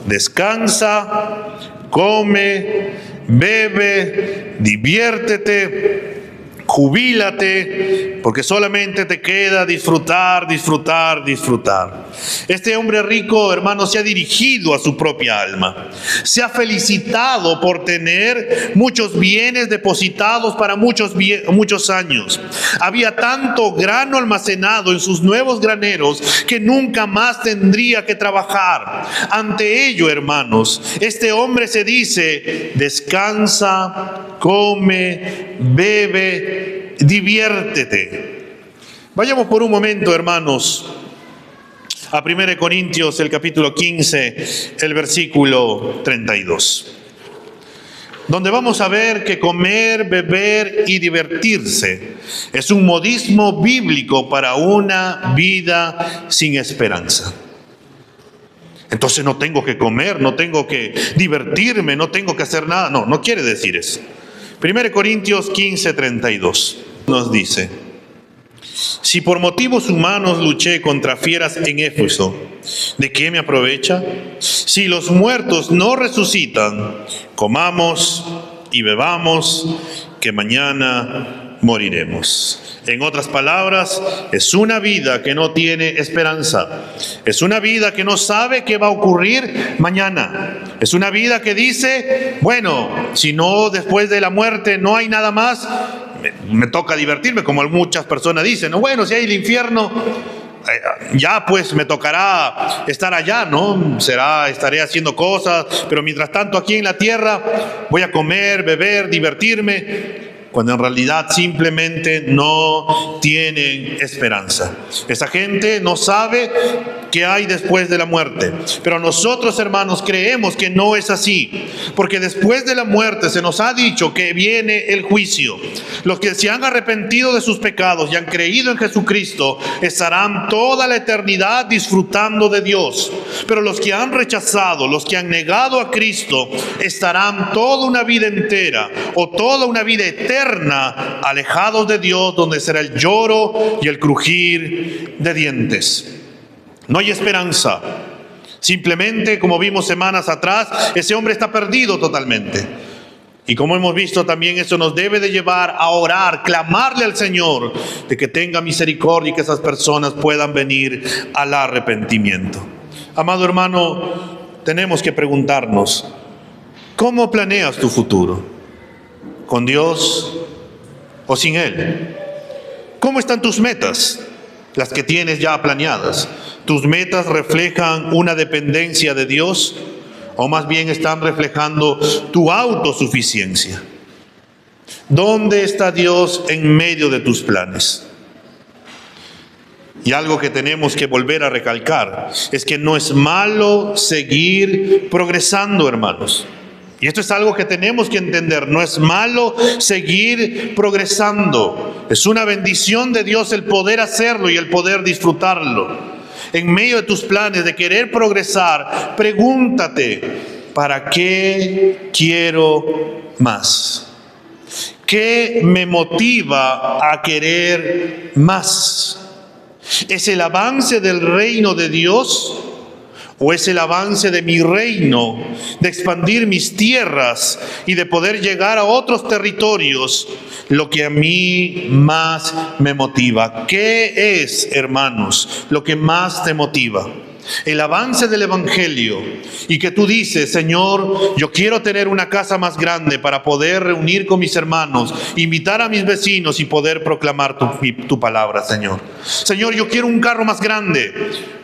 descansa, come, bebe, diviértete, jubílate, porque solamente te queda disfrutar, disfrutar, disfrutar. Este hombre rico, hermano, se ha dirigido a su propia alma. Se ha felicitado por tener muchos bienes depositados para muchos años. Había tanto grano almacenado en sus nuevos graneros que nunca más tendría que trabajar. Ante ello, hermanos, este hombre se dice: descansa, come, bebe, diviértete. Vayamos por un momento, hermanos, a 1 Corintios, el capítulo 15, el versículo 32, donde vamos a ver que comer, beber y divertirse es un modismo bíblico para una vida sin esperanza. Entonces no tengo que comer, no tengo que divertirme, no tengo que hacer nada. No quiere decir eso. 1 Corintios 15, 32 nos dice: si por motivos humanos luché contra fieras en Éfeso, ¿de qué me aprovecha? Si los muertos no resucitan, comamos y bebamos, que mañana moriremos. En otras palabras, es una vida que no tiene esperanza. Es una vida que no sabe qué va a ocurrir mañana. Es una vida que dice: bueno, si no, después de la muerte no hay nada más, me toca divertirme, como muchas personas dicen, ¿no? Bueno, si hay el infierno, ya pues me tocará estar allá, ¿no? Estaré haciendo cosas, pero mientras tanto aquí en la tierra voy a comer, beber, divertirme, cuando en realidad simplemente no tienen esperanza. Esa gente no sabe qué hay después de la muerte. Pero nosotros, hermanos, creemos que no es así, porque después de la muerte se nos ha dicho que viene el juicio. Los que se han arrepentido de sus pecados y han creído en Jesucristo estarán toda la eternidad disfrutando de Dios. Pero los que han rechazado, los que han negado a Cristo, estarán toda una vida entera o toda una vida eterna alejados de Dios, donde será el lloro y el crujir de dientes. No hay esperanza. Simplemente, como vimos semanas atrás, ese hombre está perdido totalmente. Y como hemos visto también, eso nos debe de llevar a orar, clamarle al Señor de que tenga misericordia y que esas personas puedan venir al arrepentimiento. Amado hermano, tenemos que preguntarnos: ¿cómo planeas tu futuro? ¿Con Dios o sin Él? ¿Cómo están tus metas? Las que tienes ya planeadas. ¿Tus metas reflejan una dependencia de Dios o más bien están reflejando tu autosuficiencia? ¿Dónde está Dios en medio de tus planes? Y algo que tenemos que volver a recalcar es que no es malo seguir progresando, hermanos. Y esto es algo que tenemos que entender. No es malo seguir progresando. Es una bendición de Dios el poder hacerlo y el poder disfrutarlo. En medio de tus planes de querer progresar, pregúntate: ¿para qué quiero más? ¿Qué me motiva a querer más? ¿Es el avance del reino de Dios? ¿O es el avance de mi reino, de expandir mis tierras y de poder llegar a otros territorios, lo que a mí más me motiva? ¿Qué es, hermanos, lo que más te motiva? el avance del Evangelio, y que tú dices: Señor, yo quiero tener una casa más grande para poder reunir con mis hermanos, invitar a mis vecinos y poder proclamar tu palabra, Señor. Señor, yo quiero un carro más grande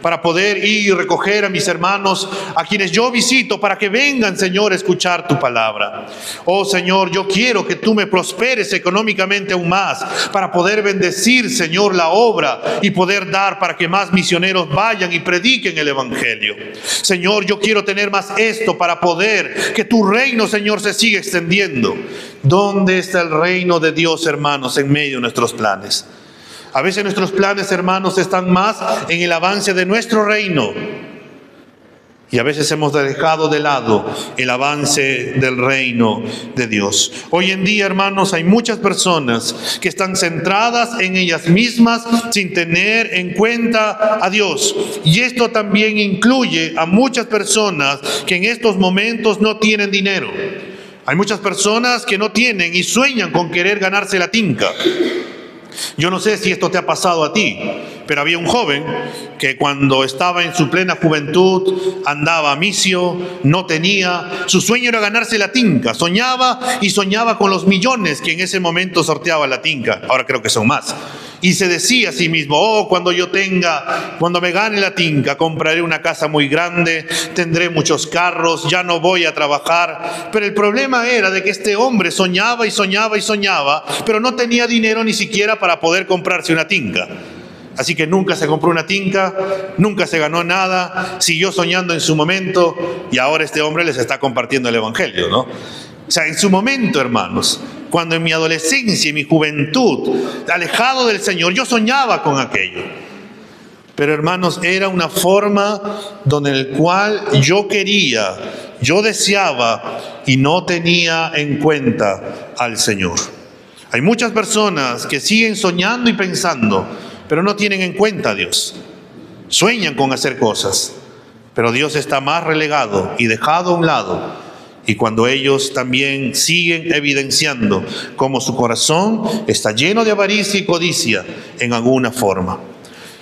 para poder ir y recoger a mis hermanos, a quienes yo visito, para que vengan, Señor, a escuchar tu palabra. Oh, Señor, yo quiero que tú me prosperes económicamente aún más, para poder bendecir, Señor, la obra y poder dar para que más misioneros vayan y prediquen el Evangelio. Señor, yo quiero tener más esto para poder que tu reino, Señor, se siga extendiendo. ¿Dónde está el reino de Dios, hermanos, en medio de nuestros planes? A veces nuestros planes, hermanos, están más en el avance de nuestro reino, y a veces hemos dejado de lado el avance del reino de Dios. Hoy en día, hermanos, hay muchas personas que están centradas en ellas mismas sin tener en cuenta a Dios. Y esto también incluye a muchas personas que en estos momentos no tienen dinero. Hay muchas personas que no tienen y sueñan con querer ganarse la tinca. Yo no sé si esto te ha pasado a ti, pero había un joven que cuando estaba en su plena juventud andaba misio, no tenía, su sueño era ganarse la tinca, soñaba con los millones que en ese momento sorteaba la tinca, ahora creo que son más. Y se decía a sí mismo: oh, cuando me gane la tinca, compraré una casa muy grande, tendré muchos carros, ya no voy a trabajar. Pero el problema era de que este hombre soñaba y soñaba y soñaba, pero no tenía dinero ni siquiera para poder comprarse una tinca. Así que nunca se compró una tinca, nunca se ganó nada, siguió soñando en su momento, y ahora este hombre les está compartiendo el Evangelio, ¿no? O sea, en su momento, hermanos, cuando en mi adolescencia y mi juventud, alejado del Señor, yo soñaba con aquello. Pero, hermanos, era una forma donde el cual yo quería, yo deseaba y no tenía en cuenta al Señor. Hay muchas personas que siguen soñando y pensando, pero no tienen en cuenta a Dios. Sueñan con hacer cosas, pero Dios está más relegado y dejado a un lado. Y cuando ellos también siguen evidenciando cómo su corazón está lleno de avaricia y codicia en alguna forma.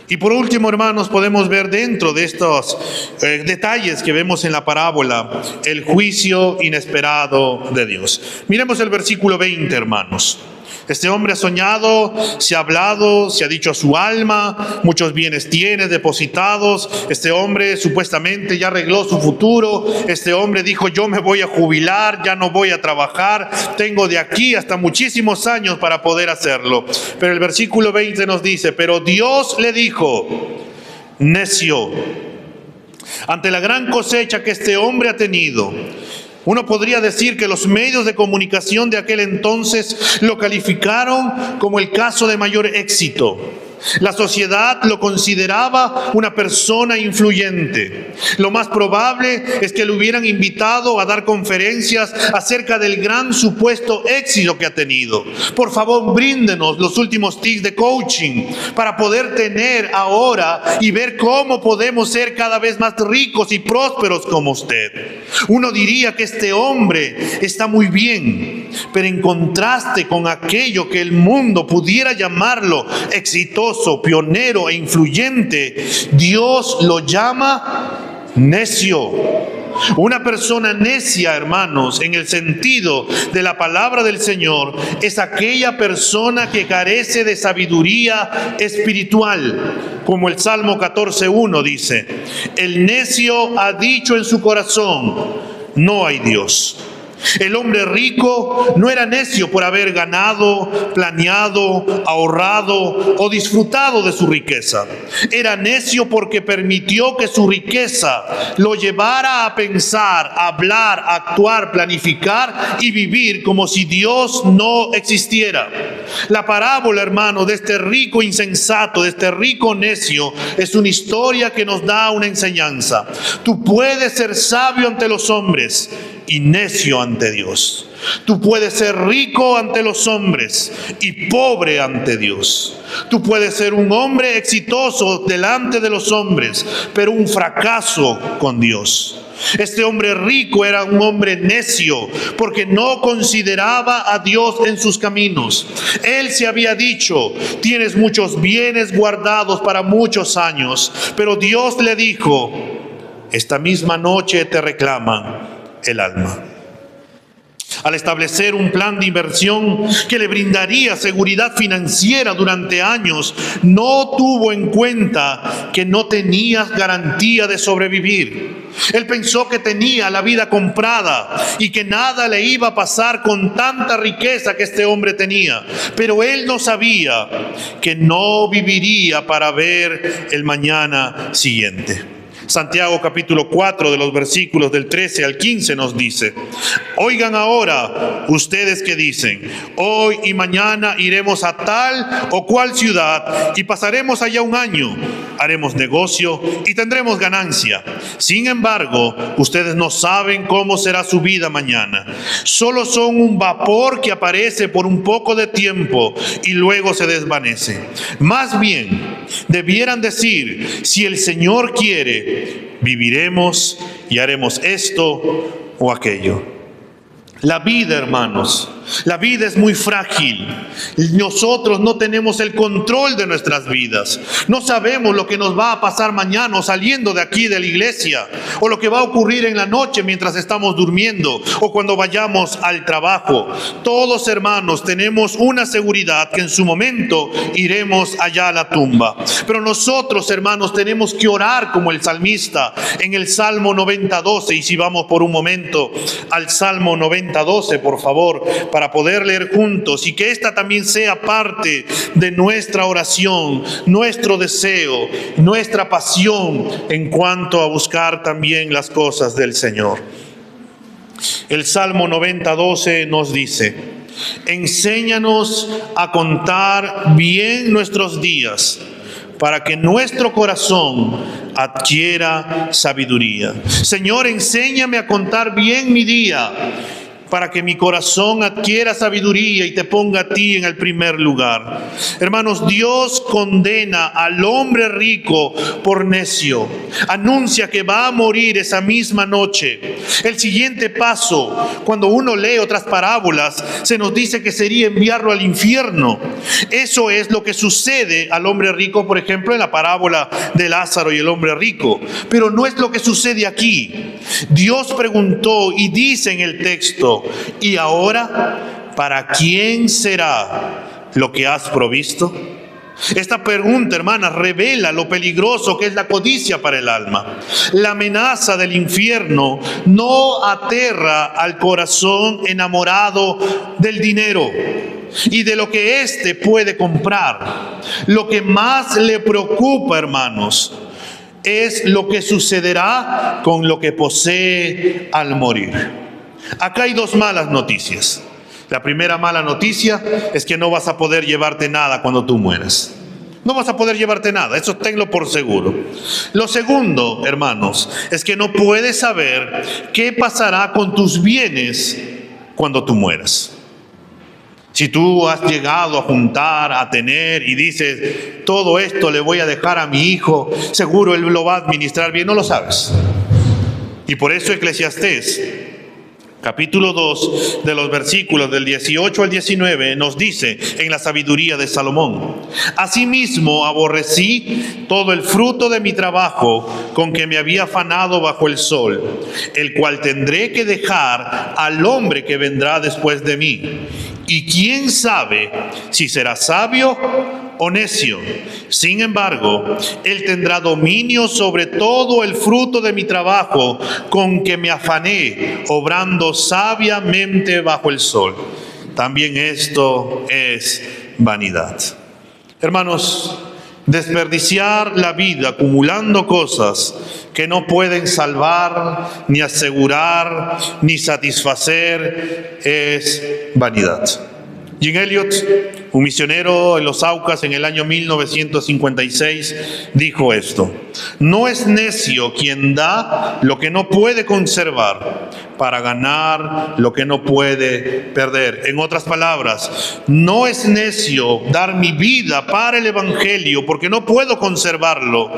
Y por último, hermanos, podemos ver dentro de estos detalles que vemos en la parábola el juicio inesperado de Dios. Miremos el versículo 20, hermanos. Este hombre ha soñado, se ha hablado, se ha dicho a su alma, muchos bienes tiene depositados. Este hombre supuestamente ya arregló su futuro. Este hombre dijo: yo me voy a jubilar, ya no voy a trabajar, tengo de aquí hasta muchísimos años para poder hacerlo. Pero el versículo 20 nos dice: pero Dios le dijo: necio, ante la gran cosecha que este hombre ha tenido. Uno podría decir que los medios de comunicación de aquel entonces lo calificaron como el caso de mayor éxito. La sociedad lo consideraba una persona influyente. Lo más probable es que lo hubieran invitado a dar conferencias acerca del gran supuesto éxito que ha tenido. Por favor, bríndenos los últimos tips de coaching para poder tener ahora y ver cómo podemos ser cada vez más ricos y prósperos como usted. Uno diría que este hombre está muy bien, pero en contraste con aquello que el mundo pudiera llamarlo exitoso, pionero e influyente, Dios lo llama necio. Una persona necia, hermanos, en el sentido de la palabra del Señor, es aquella persona que carece de sabiduría espiritual. Como el Salmo 14:1 dice: el necio ha dicho en su corazón: no hay Dios. El hombre rico no era necio por haber ganado, planeado, ahorrado o disfrutado de su riqueza. Era necio porque permitió que su riqueza lo llevara a pensar, a hablar, a actuar, planificar y vivir como si Dios no existiera. La parábola, hermano, de este rico insensato, de este rico necio, es una historia que nos da una enseñanza. Tú puedes ser sabio ante los hombres y necio ante Dios. Tú puedes ser rico ante los hombres y pobre ante Dios. Tú puedes ser un hombre exitoso delante de los hombres, pero un fracaso con Dios. Este hombre rico era un hombre necio porque no consideraba a Dios en sus caminos. Él se había dicho: tienes muchos bienes guardados para muchos años. Pero Dios le dijo: esta misma noche te reclaman el alma. Al establecer un plan de inversión que le brindaría seguridad financiera durante años, no tuvo en cuenta que no tenía garantía de sobrevivir. Él pensó que tenía la vida comprada y que nada le iba a pasar con tanta riqueza que este hombre tenía. Pero él no sabía que no viviría para ver el mañana siguiente. Santiago capítulo 4 de los versículos del 13 al 15 nos dice: oigan ahora ustedes que dicen: hoy y mañana iremos a tal o cual ciudad y pasaremos allá un año, haremos negocio y tendremos ganancia. Sin embargo, ustedes no saben cómo será su vida mañana. Solo son un vapor que aparece por un poco de tiempo y luego se desvanece. Más bien, debieran decir: si el Señor quiere, viviremos y haremos esto o aquello. La vida, hermanos, la vida es muy frágil. Nosotros no tenemos el control de nuestras vidas. No sabemos lo que nos va a pasar mañana saliendo de aquí de la iglesia, o lo que va a ocurrir en la noche mientras estamos durmiendo, o cuando vayamos al trabajo. Todos, hermanos, tenemos una seguridad que en su momento iremos allá a la tumba. Pero nosotros, hermanos, tenemos que orar como el salmista en el Salmo 90:12. Y si vamos por un momento al Salmo 90:12, por favor, para poder leer juntos, y que esta también sea parte de nuestra oración, nuestro deseo, nuestra pasión en cuanto a buscar también las cosas del Señor. El Salmo 90:12 nos dice: enséñanos a contar bien nuestros días, para que nuestro corazón adquiera sabiduría. Señor, enséñame a contar bien mi día, para que mi corazón adquiera sabiduría y te ponga a ti en el primer lugar. Hermanos, Dios condena al hombre rico por necio. Anuncia que va a morir esa misma noche. El siguiente paso, cuando uno lee otras parábolas, se nos dice que sería enviarlo al infierno. Eso es lo que sucede al hombre rico, por ejemplo, en la parábola de Lázaro y el hombre rico. Pero no es lo que sucede aquí. Dios preguntó y dice en el texto: ¿y ahora para quién será lo que has provisto? Esta pregunta, hermanas, revela lo peligroso que es la codicia para el alma. La amenaza del infierno no aterra al corazón enamorado del dinero y de lo que éste puede comprar. Lo que más le preocupa, hermanos, es lo que sucederá con lo que posee al morir. Acá hay dos malas noticias. La primera mala noticia es que no vas a poder llevarte nada cuando tú mueras. No vas a poder llevarte nada, eso tenlo por seguro. Lo segundo, hermanos, es que no puedes saber qué pasará con tus bienes cuando tú mueras. Si tú has llegado a juntar, a tener y dices: todo esto le voy a dejar a mi hijo, seguro él lo va a administrar bien, no lo sabes. Y por eso Eclesiastés capítulo 2 de los versículos del 18 al 19 nos dice en la sabiduría de Salomón: asimismo aborrecí todo el fruto de mi trabajo con que me había afanado bajo el sol, el cual tendré que dejar al hombre que vendrá después de mí. Y quién sabe si será sabio o necio. Sin embargo, él tendrá dominio sobre todo el fruto de mi trabajo con que me afané, obrando sabiamente bajo el sol. También esto es vanidad. Hermanos, desperdiciar la vida acumulando cosas que no pueden salvar, ni asegurar, ni satisfacer, es vanidad. Jim Elliot, un misionero en los Aucas en el año 1956, dijo esto: no es necio quien da lo que no puede conservar para ganar lo que no puede perder. En otras palabras, no es necio dar mi vida para el evangelio porque no puedo conservarlo,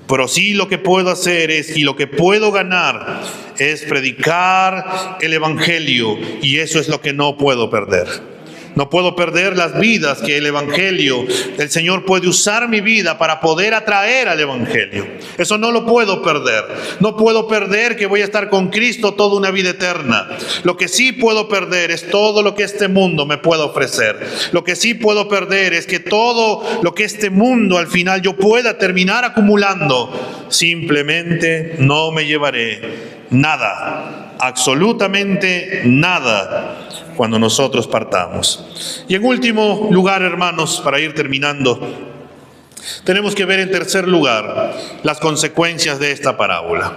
Pero sí lo que puedo hacer y lo que puedo ganar es predicar el Evangelio, y eso es lo que no puedo perder. No puedo perder las vidas que el Evangelio, el Señor puede usar mi vida para poder atraer al Evangelio. Eso no lo puedo perder. No puedo perder que voy a estar con Cristo toda una vida eterna. Lo que sí puedo perder es todo lo que este mundo me pueda ofrecer. Lo que sí puedo perder es que todo lo que este mundo al final yo pueda terminar acumulando, simplemente no me llevaré nada, absolutamente nada, cuando nosotros partamos. Y en último lugar, hermanos, para ir terminando, tenemos que ver en tercer lugar las consecuencias de esta parábola.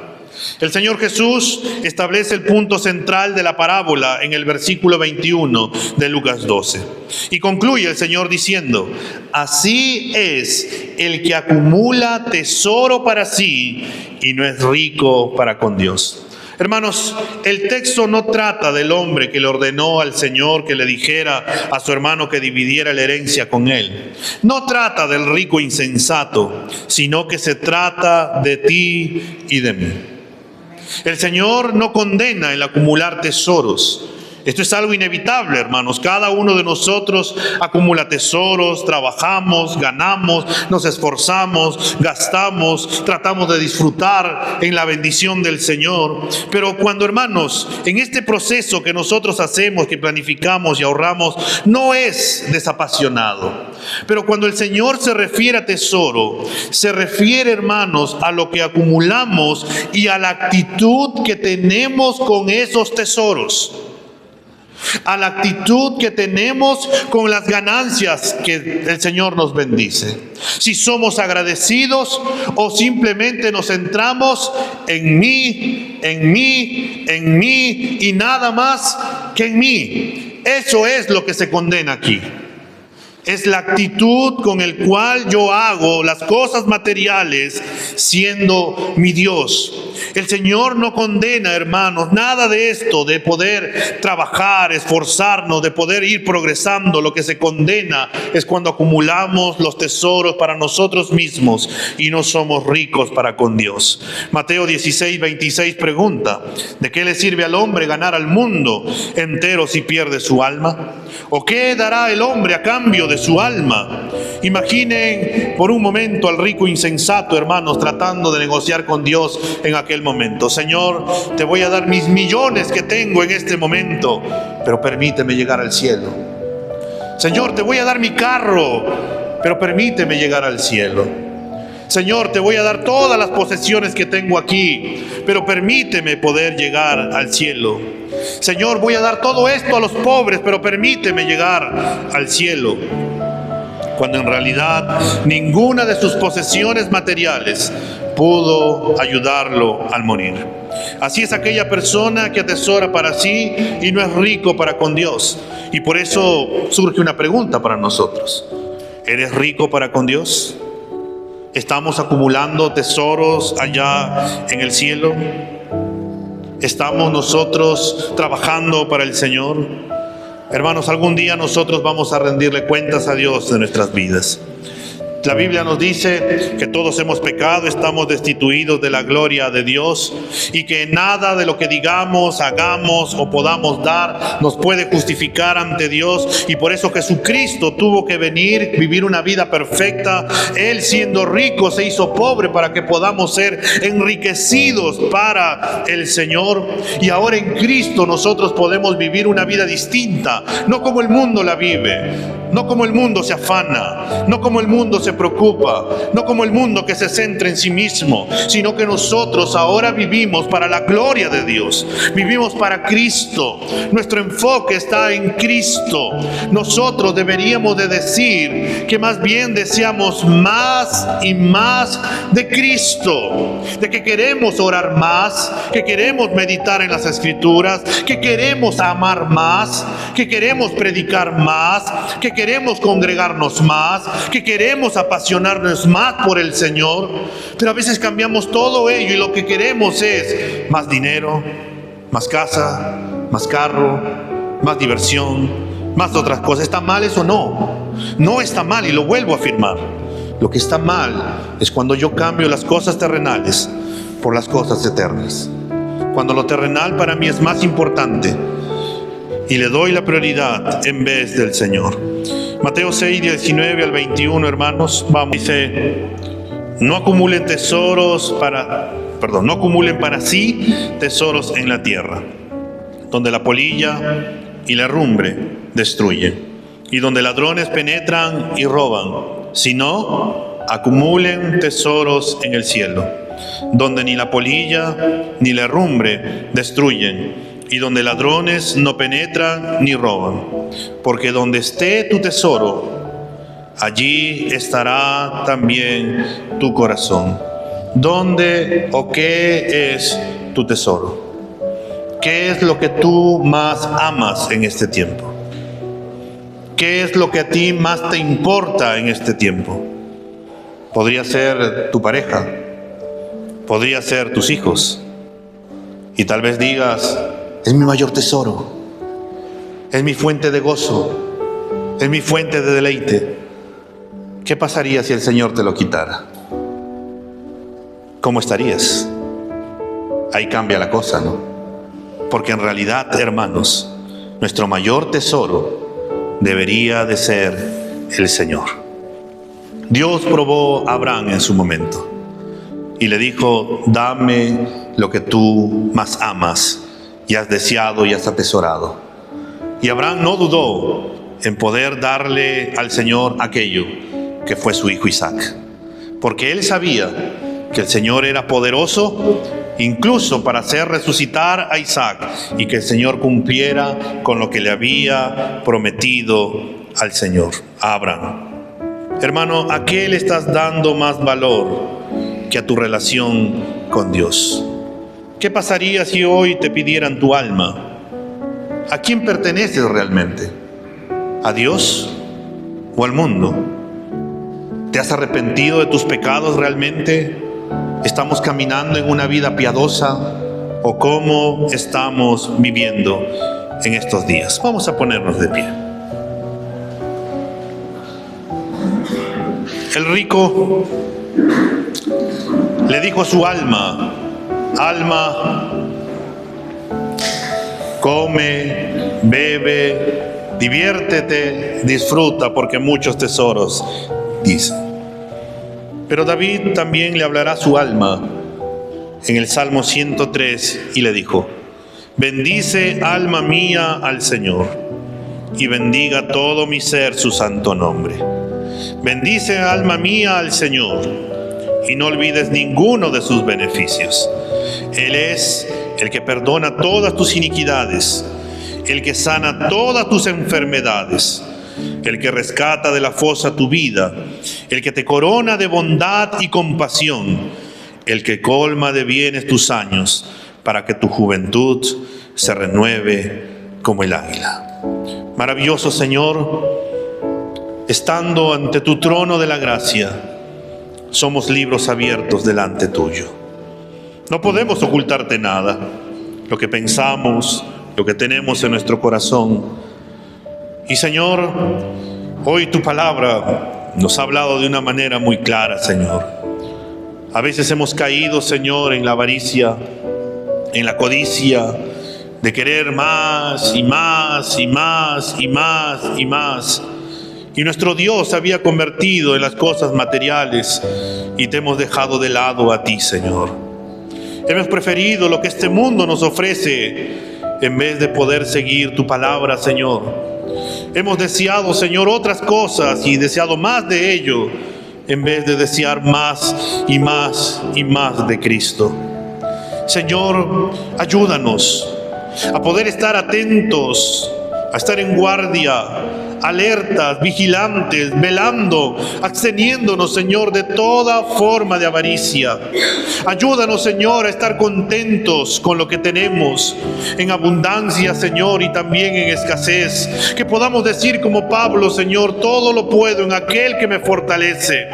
El Señor Jesús establece el punto central de la parábola en el versículo 21 de Lucas 12. Y concluye el Señor diciendo: así es el que acumula tesoro para sí y no es rico para con Dios. Hermanos, el texto no trata del hombre que le ordenó al Señor que le dijera a su hermano que dividiera la herencia con él. No trata del rico insensato, sino que se trata de ti y de mí. El Señor no condena el acumular tesoros. Esto es algo inevitable, hermanos. Cada uno de nosotros acumula tesoros, trabajamos, ganamos, nos esforzamos, gastamos, tratamos de disfrutar en la bendición del Señor. Pero cuando, hermanos, en este proceso que nosotros hacemos, que planificamos y ahorramos, no es desapasionado. Pero cuando el Señor se refiere a tesoro, se refiere, hermanos, a lo que acumulamos y a la actitud que tenemos con esos tesoros. A la actitud que tenemos con las ganancias que el Señor nos bendice. Si somos agradecidos o simplemente nos centramos en mí y nada más que en mí. Eso es lo que se condena aquí. Es la actitud con el cual yo hago las cosas materiales siendo mi Dios. El Señor no condena, hermanos, nada de esto, de poder trabajar, esforzarnos, de poder ir progresando. Lo que se condena es cuando acumulamos los tesoros para nosotros mismos y no somos ricos para con Dios. Mateo 16:26 pregunta: ¿de qué le sirve al hombre ganar al mundo entero si pierde su alma? ¿O qué dará el hombre a cambio de su alma? Imaginen por un momento al rico insensato, hermanos, tratando de negociar con Dios en aquel momento. Señor, te voy a dar mis millones que tengo en este momento, pero permíteme llegar al cielo. Señor, te voy a dar mi carro, pero permíteme llegar al cielo. Señor, te voy a dar todas las posesiones que tengo aquí, pero permíteme poder llegar al cielo. Señor, voy a dar todo esto a los pobres, pero permíteme llegar al cielo. Cuando en realidad ninguna de sus posesiones materiales pudo ayudarlo al morir. Así es aquella persona que atesora para sí y no es rico para con Dios. Y por eso surge una pregunta para nosotros: ¿eres rico para con Dios? ¿Estamos acumulando tesoros allá en el cielo? ¿Estamos nosotros trabajando para el Señor? Hermanos, algún día nosotros vamos a rendirle cuentas a Dios de nuestras vidas. La Biblia nos dice que todos hemos pecado, estamos destituidos de la gloria de Dios y que nada de lo que digamos, hagamos o podamos dar nos puede justificar ante Dios. Y por eso Jesucristo tuvo que venir, vivir una vida perfecta. Él, siendo rico, se hizo pobre para que podamos ser enriquecidos para el Señor. Y ahora en Cristo nosotros podemos vivir una vida distinta, no como el mundo la vive, no como el mundo se afana, no como el mundo se preocupa, no como el mundo que se centra en sí mismo, sino que nosotros ahora vivimos para la gloria de Dios, vivimos para Cristo. Nuestro enfoque está en Cristo. Nosotros deberíamos de decir que más bien deseamos más y más de Cristo, de que queremos orar más, que queremos meditar en las Escrituras, que queremos amar más, que queremos predicar más, que queremos congregarnos más, que queremos apasionarnos más por el Señor. Pero a veces cambiamos todo ello y lo que queremos es más dinero, más casa, más carro, más diversión, más otras cosas. ¿Está mal eso? No, no está mal, y lo vuelvo a afirmar. Lo que está mal es cuando yo cambio las cosas terrenales por las cosas eternas. Cuando lo terrenal para mí es más importante y le doy la prioridad en vez del Señor. Mateo 6, 19 al 21, hermanos, vamos. Dice: no acumulen para sí tesoros en la tierra, donde la polilla y la herrumbre destruyen, y donde ladrones penetran y roban, sino acumulen tesoros en el cielo, donde ni la polilla ni la herrumbre destruyen, y donde ladrones no penetran ni roban. Porque donde esté tu tesoro, allí estará también tu corazón. ¿Dónde o qué es tu tesoro? ¿Qué es lo que tú más amas en este tiempo? ¿Qué es lo que a ti más te importa en este tiempo? Podría ser tu pareja, podría ser tus hijos. Y tal vez digas: es mi mayor tesoro, es mi fuente de gozo, es mi fuente de deleite. ¿Qué pasaría si el Señor te lo quitara? ¿Cómo estarías? Ahí cambia la cosa, ¿no? Porque en realidad, hermanos, nuestro mayor tesoro debería de ser el Señor. Dios probó a Abraham en su momento y le dijo: dame lo que tú más amas y has deseado y has atesorado. Y Abraham no dudó en poder darle al Señor aquello que fue su hijo Isaac, porque él sabía que el Señor era poderoso incluso para hacer resucitar a Isaac, y que el Señor cumpliera con lo que le había prometido al Señor, a Abraham. Hermano, ¿a qué le estás dando más valor que a tu relación con Dios? ¿Qué pasaría si hoy te pidieran tu alma? ¿A quién perteneces realmente? ¿A Dios o al mundo? ¿Te has arrepentido de tus pecados realmente? ¿Estamos caminando en una vida piadosa? ¿O cómo estamos viviendo en estos días? Vamos a ponernos de pie. El rico le dijo a su alma: alma, come, bebe, diviértete, disfruta, porque muchos tesoros, dice. Pero David también le hablará a su alma en el Salmo 103 y le dijo: bendice, alma mía, al Señor, y bendiga todo mi ser su santo nombre. Bendice, alma mía, al Señor, y no olvides ninguno de sus beneficios. Él es el que perdona todas tus iniquidades, el que sana todas tus enfermedades, el que rescata de la fosa tu vida, el que te corona de bondad y compasión, el que colma de bienes tus años, para que tu juventud se renueve como el águila. Maravilloso Señor, estando ante tu trono de la gracia, somos libros abiertos delante tuyo. No podemos ocultarte nada, lo que pensamos, lo que tenemos en nuestro corazón. Y Señor, hoy tu palabra nos ha hablado de una manera muy clara, Señor. A veces hemos caído, Señor, en la avaricia, en la codicia, de querer más y más y más y más y más. Y nuestro Dios se había convertido en las cosas materiales y te hemos dejado de lado a ti, Señor. Hemos preferido lo que este mundo nos ofrece en vez de poder seguir tu palabra, Señor. Hemos deseado, Señor, otras cosas y deseado más de ello en vez de desear más y más y más de Cristo. Señor, ayúdanos a poder estar atentos, a estar en guardia, alertas, vigilantes, velando, absteniéndonos, Señor, de toda forma de avaricia. Ayúdanos, Señor, a estar contentos con lo que tenemos, en abundancia, Señor, y también en escasez. Que podamos decir como Pablo: Señor, todo lo puedo en aquel que me fortalece.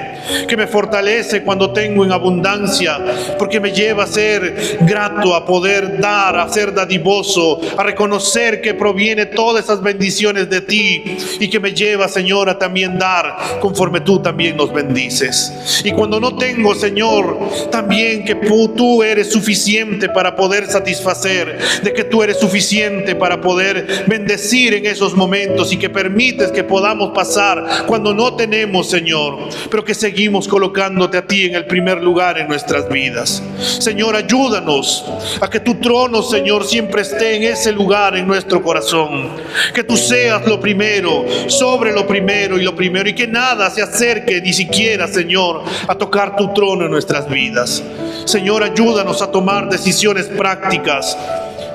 que me fortalece cuando tengo en abundancia, porque me lleva a ser grato, a poder dar, a ser dadivoso, a reconocer que proviene todas esas bendiciones de ti, y que me lleva, Señor, a también dar conforme tú también nos bendices. Y cuando no tengo, Señor, también que tú eres suficiente para poder satisfacer, de que tú eres suficiente para poder bendecir en esos momentos, y que permites que podamos pasar cuando no tenemos, Señor, pero que seguimos colocándote a ti en el primer lugar en nuestras vidas. Señor, ayúdanos a que tu trono, Señor, siempre esté en ese lugar en nuestro corazón, que tú seas lo primero, sobre lo primero, y que nada se acerque ni siquiera, Señor, a tocar tu trono en nuestras vidas. Señor, ayúdanos a tomar decisiones prácticas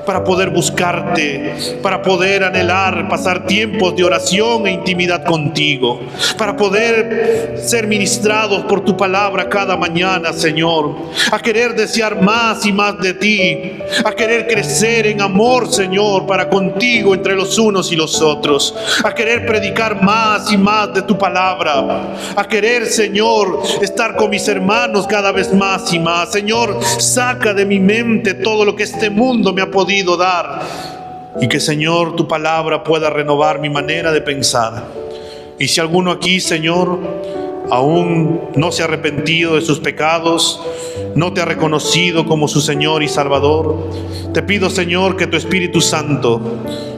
para poder buscarte, para poder anhelar pasar tiempos de oración e intimidad contigo, para poder ser ministrados por tu palabra cada mañana, Señor, a querer desear más y más de ti, a querer crecer en amor, Señor, para contigo entre los unos y los otros, a querer predicar más y más de tu palabra, a querer, Señor, estar con mis hermanos cada vez más y más. Señor, saca de mi mente todo lo que este mundo me ha podido dar, y que, Señor, tu palabra pueda renovar mi manera de pensar. Y si alguno aquí, Señor, aún no se ha arrepentido de sus pecados, no te ha reconocido como su Señor y Salvador, te pido, Señor, que tu Espíritu Santo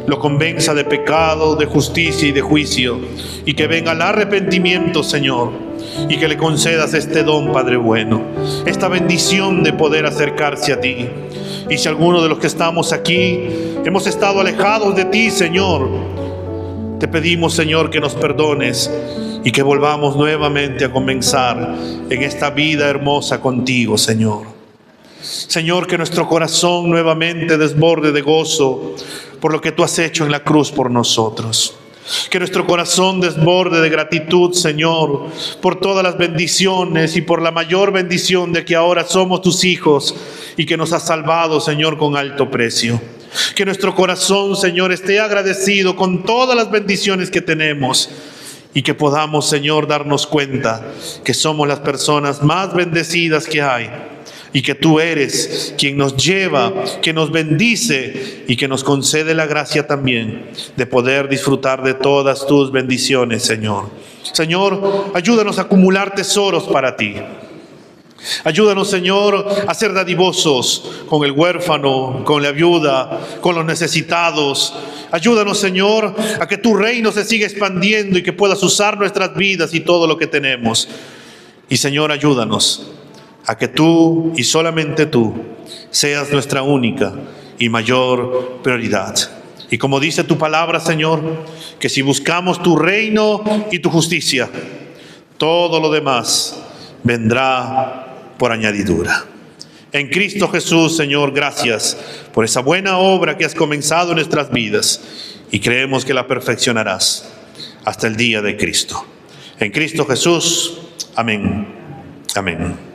lo convenza de pecado, de justicia y de juicio, y que venga el arrepentimiento, Señor, y que le concedas este don, Padre bueno, esta bendición de poder acercarse a ti. Y si alguno de los que estamos aquí hemos estado alejados de ti, Señor, te pedimos, Señor, que nos perdones y que volvamos nuevamente a comenzar en esta vida hermosa contigo, Señor. Señor, que nuestro corazón nuevamente desborde de gozo por lo que tú has hecho en la cruz por nosotros. Que nuestro corazón desborde de gratitud, Señor, por todas las bendiciones y por la mayor bendición de que ahora somos tus hijos y que nos has salvado, Señor, con alto precio. Que nuestro corazón, Señor, esté agradecido con todas las bendiciones que tenemos, y que podamos, Señor, darnos cuenta que somos las personas más bendecidas que hay, y que tú eres quien nos lleva, que nos bendice y que nos concede la gracia también de poder disfrutar de todas tus bendiciones, Señor. Señor, ayúdanos a acumular tesoros para ti. Ayúdanos, Señor, a ser dadivosos con el huérfano, con la viuda, con los necesitados. Ayúdanos, Señor, a que tu reino se siga expandiendo y que puedas usar nuestras vidas y todo lo que tenemos. Y, Señor, ayúdanos a que tú y solamente tú seas nuestra única y mayor prioridad. Y como dice tu palabra, Señor, que si buscamos tu reino y tu justicia, todo lo demás vendrá por añadidura. En Cristo Jesús, Señor, gracias por esa buena obra que has comenzado en nuestras vidas, y creemos que la perfeccionarás hasta el día de Cristo. En Cristo Jesús, amén. Amén.